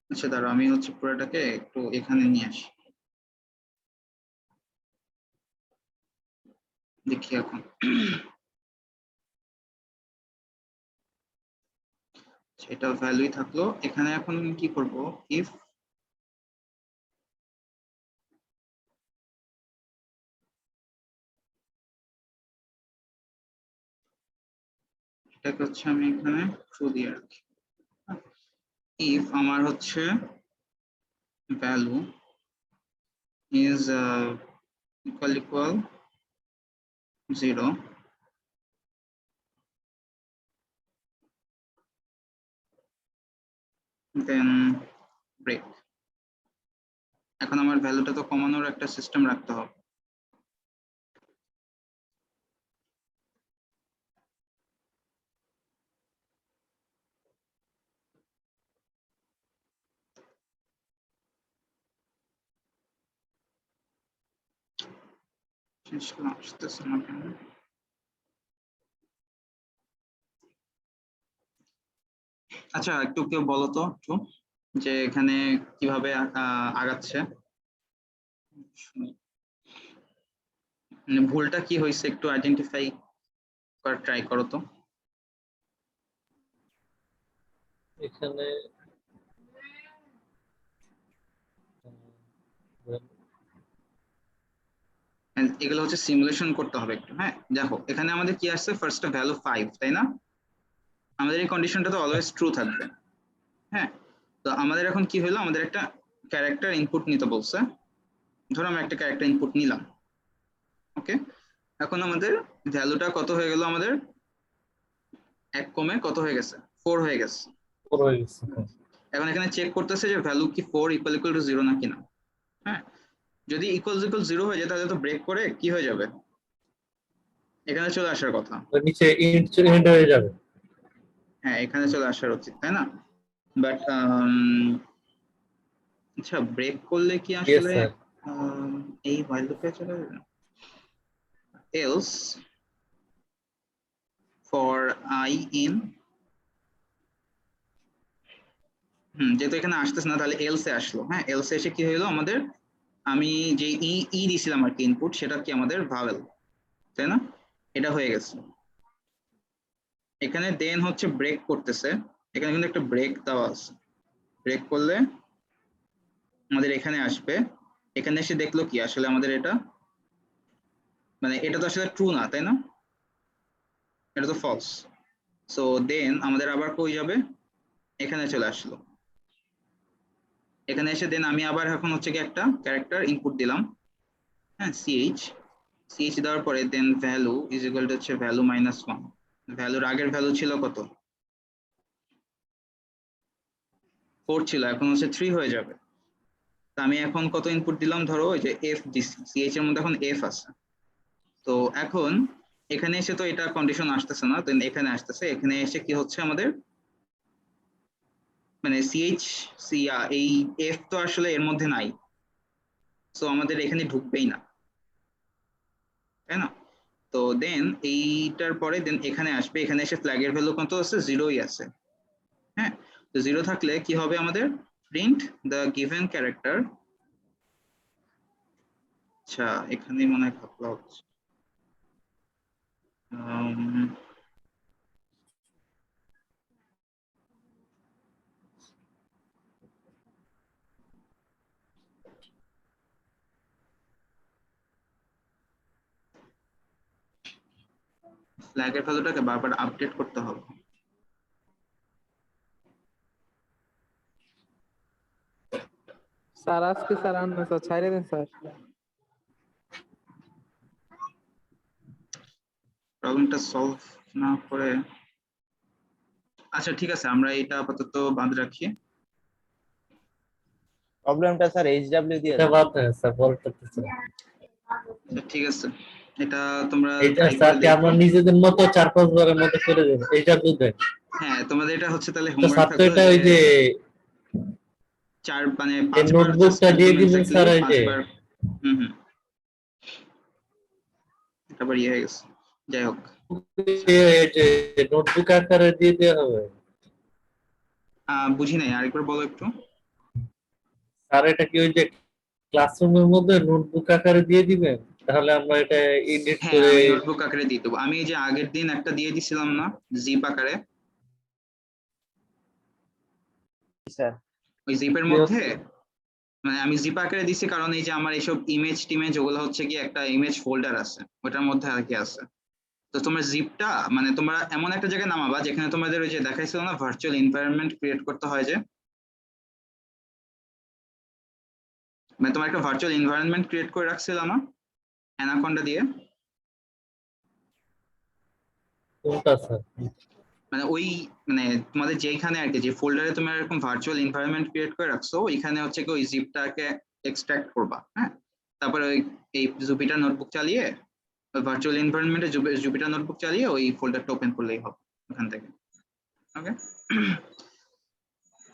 আচ্ছা দাঁড়াও, আমি হচ্ছে পুরোটাকে একটু এখানে নিয়ে আসি, দেখি এখন। সেটা ভ্যালুই থাকলো এখানে, এখন আমি কি করব, ইফ এটাকে হচ্ছে আমি এখানে ট্রু দিয়ে রাখি, ইফ আমার হচ্ছে value is equal 0, then break. এখন আমার ভ্যালুটা তো কমানোর একটা সিস্টেম রাখতে হবে। জিনিসগুলো আসতেছে না কেন? আচ্ছা একটু কেউ বলো তো একটু যে এখানে কিভাবে আগাচ্ছে, মানে ভুলটা কি হয়েছে একটু আইডেন্টিফাই করার ট্রাই করো তো। এখানে এগুলো হচ্ছে সিমুলেশন করতে হবে একটু। হ্যাঁ দেখো এখানে আমাদের কি আসছে, ফার্স্ট ভ্যালু 5 তাই না? আমাদের এই কন্ডিশনটা তো অলওয়েজ ট্রু থাকবে। হ্যাঁ তো আমাদের এখন কি হলো, আমাদের একটা ক্যারেক্টার ইনপুট নিতে বলছে। ধরো আমি একটা ক্যারেক্টার ইনপুট নিলাম, ওকে। এখন আমাদের ভ্যালুটা কত হয়ে গেল, আমাদের 1 কমে কত হয়ে গেছে, 4 হয়ে গেছে। বড় হয়ে গেছে। এখন এখানে চেক করতেছে যে ভ্যালু কি 4 ইকুয়াল টু 0 নাকি না। হ্যাঁ যদি ইকুয়াল 0 হয়ে যায় তাহলে তো ব্রেক করে কি হয়ে যাবে, এখানে চলে আসার কথা। তো নিচে ইন্ট হয়ে যাবে। হ্যাঁ এখানে চলে আসার উচিত তাই না, বাট আচ্ছা ব্রেক করলে কি ইয়েস আসলে স্যার। এই while লুপে চলে যাবে? else for I in, যেহেতু এখানে আসতেছে না তাহলে এলসে আসলো। হ্যাঁ এলসে এসে কি হইলো আমাদের, আমি যে ই দিছিলাম আর কি ইনপুট, সেটা কি আমাদের ভাওয়েল তাই না, এটা হয়ে গেছে। এখানে দেন হচ্ছে ব্রেক করতেছে, এখানে কিন্তু একটা ব্রেক দেওয়া আছে। ব্রেক করলে আমাদের এখানে আসবে, এখানে এসে দেখলো কি আসলে আমাদের এটা, মানে এটা তো আসলে ট্রু না তাই না, এটা তো ফলস। সো দেন আমাদের আবার কই যাবে, এখানে চলে আসলো। এখানে এসে দেন আমি আবার এখন হচ্ছে কি একটা ক্যারেক্টার ইনপুট দিলাম, হ্যাঁ সিএইচ দেওয়ার পরে দেন ভ্যালু ইজ ইকুয়াল টু হচ্ছে ভ্যালু -1। ভ্যালুর আগের ভ্যালু ছিল কত, 4 ছিল, এখন হচ্ছে 3 হয়ে যাবে। তা আমি এখন কত ইনপুট দিলাম, ধরো ওই যে এফ দিছি, সিএইচ এর মধ্যে এখন এফ আছে। তো এখন এখানে এসে তো এটা কন্ডিশন আসতেছে না, দেন এখানে আসতেছে, এখানে এসে কি হচ্ছে আমাদের, মানে সিএইচ এই এফ তো আসলে এর মধ্যে নাই, সো আমাদের এখানে ঢুকবেই না তাই না। তো দেন এইটার পরে দেন এখানে আসবে, এখানে এসে ফ্ল্যাগের ভ্যালু কত আছে, 0ই আছে। হ্যাঁ তো 0 থাকলে কি হবে আমাদের, প্রিন্ট দ্য গিভেন ক্যারেক্টার। আচ্ছা এখানে মনে হয় ঘাপলা হচ্ছে। ফ্ল্যাগের ভ্যালুটাকে বারবার আপডেট করতে হবে। স্যার আজকে স্যার আনবে স্যার, ছাইরে দেন স্যার। প্রবলেমটা সলভ না করে, আচ্ছা ঠিক আছে আমরা এটা আপাতত বাদ রাখি। প্রবলেমটা স্যার এইচডব্লিউ দিয়ে এটা দেন। বাদ দেন স্যার, পরেরটা তো স্যার। আচ্ছা, ঠিক আছে এটা তোমরা এটা ট্রাই করে স্যারকে আমরা দেখো। নিজেদের মতো 4-5 বারের মতো করে দেব, এইটা বুঝবেন। হ্যাঁ তোমাদের এটা হচ্ছে তাহলে তো হোমওয়ার্ক স্যার তো থাকলো এটা যে ওই যে মানে এই 5 বার জাস্ট নোটবুকটা দিয়ে একদম দিবেন এক্স্যাক্টলি স্যার, ওই 5 যে বার। তারপর ইয়ে হয়ে গেছে, যাই হোক। এই যে নোটবুক আকারে দিয়ে দেওয়া হবে। বুঝি নাই, আরেকবার বলো একটু। স্যার এটা কি ওই যে ক্লাসরুমের মধ্যে নোটবুক আকারে দিয়ে দিবেন, তাহলে আমরা এটা এডিট হ্যাঁ করে। আমি নোটবুক আকারে দিয়ে দেবো, আমি এই যে আগের দিন একটা দিয়ে দিছিলাম না জিপ আকারে, স্যার ওই জিপের মধ্যে, মানে আমি জিপ আকারে দিছি কারণ এই যে আমার এইসব ইমেজ টিমেজ ওগুলো হচ্ছে কি একটা ইমেজ ফোল্ডার আছে ওটার মধ্যে আর কি আছে। তো তোমার জিপটা মানে তোমরা এমন একটা জায়গায় নামাবা যেখানে তোমাদের ওই যে দেখাইছিল না ভার্চুয়াল এনভায়রনমেন্ট ক্রিয়েট করতে হয়, যে মানে তোমার একটা ভার্চুয়াল এনভায়রনমেন্ট ক্রিয়েট করে রাখছিল না অ্যানাকন্ডা দিয়ে, কোনটা স্যার? মানে ওই মানে তোমাদের যেখানে আর কি যে ফোল্ডারে তুমি এরকম ভার্চুয়াল এনভায়রনমেন্ট ক্রিয়েট করে রাখছো, ওইখানে হচ্ছে কি ওই জিপটাকে এক্সট্রাক্ট করবা, হ্যাঁ। তারপরে ওই এই জুপিটার নোটবুক চালিয়ে ভার্চুয়াল এনভায়রনমেন্টে জুপিটার নোটবুক চালিয়ে ওই ফোল্ডারটা ওপেন করলেই হবে ওখান থেকে। ওকে,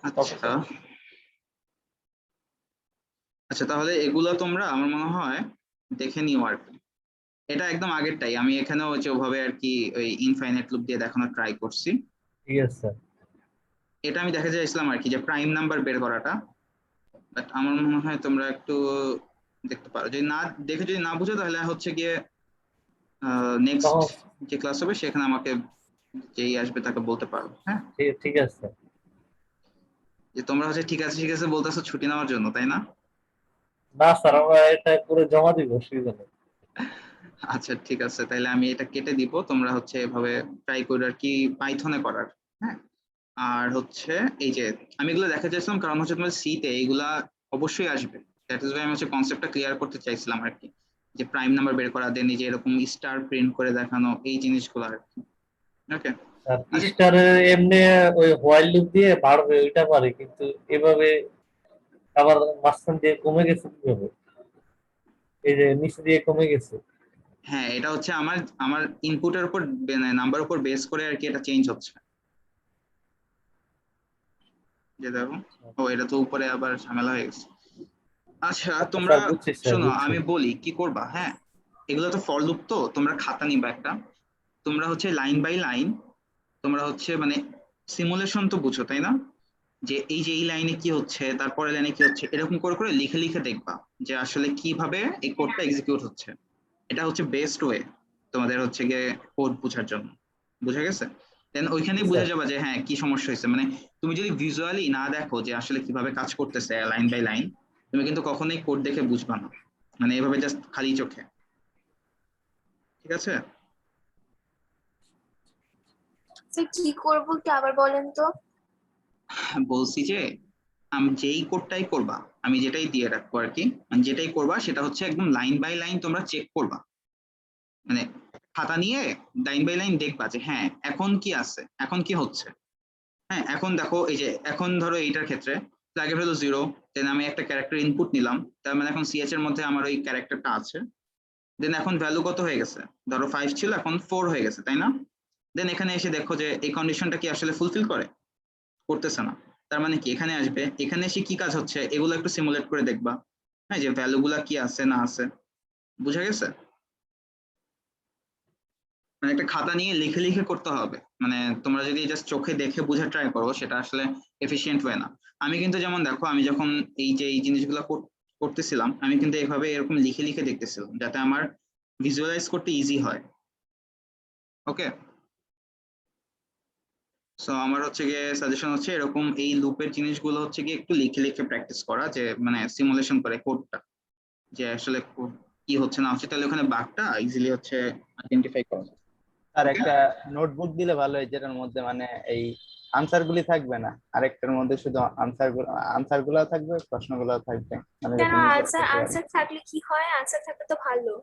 আচ্ছা আচ্ছা, তাহলে এগুলো তোমরা আমার মনে হয় দেখে নিও আর কি। এটা একদম আগেরটাই, আমি এখানেও হচ্ছে ওভাবে আর কি ওই ইনফাইনাইট লুপ দিয়ে দেখানোর ট্রাই করছি। ঠিক আছে স্যার। এটা আমি দেখা চাইছিলাম আর কি যে প্রাইম নাম্বার বের করাটা, বাট আমার মনে হয় তোমরা একটু দেখতে পারো, যদি না দেখে যদি না বুঝো তাহলে হচ্ছে গিয়ে নেক্সট তখন যে ক্লাস হবে সেখানে আমাকে যেই আসবে তাকে বলতে পারো, হ্যাঁ। ঠিক আছে স্যার। যে তোমরা হচ্ছে ঠিক আছে বলতেছো ছুটি নেওয়ার জন্য, তাই না? না স্যার, আমরা এটা পুরো জমা দিব, অসুবিধা নেই। আচ্ছা ঠিক আছে, তাহলে আমি এটা কেটে দিব, তোমরা হচ্ছে এভাবে ট্রাই করো আর কি পাইথনে করার, হ্যাঁ। আর হচ্ছে এই যে আমি এগুলো দেখা চাইছিলাম কারণ হচ্ছে তোমার সিতে এগুলা অবশ্যই আসবে, দ্যাট ইজ ওয়াই আমি হচ্ছে কনসেপ্টটা ক্লিয়ার করতে চাইছিলাম আর কি, যে প্রাইম নাম্বার বের করা দেন, যে এরকম স্টার প্রিন্ট করে দেখানো, এই জিনিসগুলো আর কি। ওকে, স্যার স্টারে এমনি ওই হোয়াইল লুপ দিয়ে বাড়বে ওইটা পারে, কিন্তু এভাবে আবার মাঝখান দিয়ে কমে গেছে কিভাবে? এই যে নিচে দিয়ে কমে গেছে। হ্যাঁ এটা হচ্ছে আমার আমার ইনপুটের উপর নাম্বার উপর বেস করে আর কি এটা চেঞ্জ হচ্ছে। যে দেখো, ও এটা তো উপরে আবার ঝামেলা হয়ে গেছে। আচ্ছা তোমরা স্যার বুঝছি স্যার, শোনো, বুঝছি। আমি বলি কি করবা, হ্যাঁ। এগুলো তো ফর লুপ, তো তোমরা খাতা নিবা একটা, তোমরা হচ্ছে লাইন বাই লাইন তোমরা হচ্ছে মানে সিমুলেশন তো বুঝো তাই না, যে এই লাইনে কি হচ্ছে তারপরে লাইনে কি হচ্ছে, এরকম করে করে লিখে লিখে দেখবা যে আসলে কিভাবে এই কোডটা এক্সিকিউট হচ্ছে। এটা হচ্ছে বেস্ট ওয়ে তোমাদের হচ্ছে গিয়ে কোড বোঝার জন্য, বুঝা গেছে? দেন ওইখানেই বুঝে যাবা যে হ্যাঁ কি সমস্যা হয়েছে। মানে তুমি যদি ভিজুয়ালি না দেখো যে আসলে কিভাবে কাজ করতেছে লাইন বাই লাইন, তুমি কিন্তু কখনোই কোড দেখে বুঝবা না, মানে এভাবে জাস্ট খালি চোখে, ঠিক আছে? স্যার কি করব কি আবার বলেন তো? বলছি যে আমি যেই কোডটাই করবা, আমি যেটাই দিয়ে রাখবো আর কি, মানে যেটাই করবা সেটা হচ্ছে একদম লাইন বাই লাইন তোমরা চেক করবা, মানে খাতা নিয়ে লাইন বাই লাইন দেখবা যে হ্যাঁ এখন কি আছে, এখন কি হচ্ছে। হ্যাঁ এখন দেখো এই যে এখন ধরো এইটার ক্ষেত্রে আগে হলো 0, দেন আমি একটা ক্যারেক্টার ইনপুট নিলাম, তার মানে এখন সিএচ এর মধ্যে আমার ওই ক্যারেক্টারটা আছে, দেন এখন ভ্যালু কত হয়ে গেছে, ধরো 5 ছিল এখন 4 হয়ে গেছে, তাই না? দেন এখানে এসে দেখো যে এই কন্ডিশনটা কি আসলে ফুলফিল করতেছে না, তার মানে কি এখানে আসবে, এখানে এসে কি কাজ হচ্ছে এগুলো একটু সিমুলেট করে দেখবা, হ্যাঁ, যে ভ্যালু গুলা কি আছে না আছে, বুঝা গেছে? মানে একটা খাতা নিয়ে লিখে লিখে করতে হবে, মানে তোমরা যদি জাস্ট চোখে দেখে বুঝে ট্রাই করো সেটা আসলে এফিশিয়েন্ট হয় না। আমি কিন্তু যেমন দেখো, আমি যখন এই জিনিসগুলো করতেছিলাম আমি কিন্তু এইভাবে এরকম লিখে লিখে দেখতেছিলাম যাতে আমার ভিজুয়ালাইজ করতে ইজি হয়। ওকে, সো আমার হচ্ছে গিয়ে সাজেশন হচ্ছে এরকম এই লুপের জিনিসগুলো হচ্ছে গিয়ে একটু লিখে লিখে প্র্যাকটিস করা, যে মানে সিমুলেশন করে কোডটা যে আসলে কি হচ্ছে না হচ্ছে, তাহলে ওখানে বাগটা ইজিলি হচ্ছে আইডেন্টিফাই করা যায়। আর Okay? একটা নোটবুক দিলে ভালো হয় যেটার মধ্যে মানে এই আনসার গুলি থাকবে না, আরেকটার মধ্যে শুধু আনসার গুলো থাকবে, প্রশ্নগুলো থাকবে, মানে কেন যাতে আনসার থাকলে কি হয়? আনসার থাকলে তো ভালো।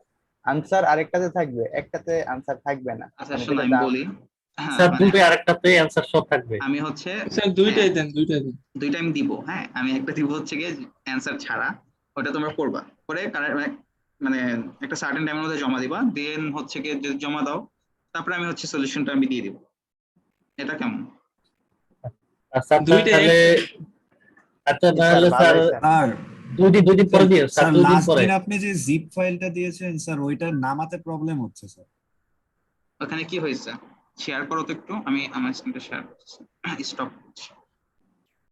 আনসার আরেকটাতে থাকবে, একটাতে আনসার থাকবে না। আচ্ছা মানে শোনো যেটা আমি বলি, হ্যাঁ স্যার মানে দুটো আরেকটাতে অ্যানসার সব থাকবে। আমি হচ্ছে স্যার দুইটাই দেন, দুইটাই দেন। দুইটা আমি দিব, হ্যাঁ আমি একটা দিব হচ্ছে গিয়ে অ্যান্সার ছাড়া, ওটা তোমরা করবা করে মানে একটা সার্টেন টাইমের মধ্যে জমা দিবা, দেন হচ্ছে গিয়ে যদি জমা দাও তারপরে আমি হচ্ছে সলিউশনটা আমি দিয়ে দিব। এটা কেমন? আর স্যার দুইটা তাহলে আচ্ছা স্যার তাহলে স্যার ভালোই স্যার। দুই দিন পরে দিও স্যার, স্যার 2 দিন লাস্ট পরে। দিন আপনি যে জিপ ফাইলটা দিয়েছেন স্যার ওইটা নামাতে প্রবলেম হচ্ছে স্যার। ওখানে কি হয়েছে শেয়ার করো তো একটু, আমি আমার স্ক্রিনটা শেয়ার করছি, স্টপ করছি।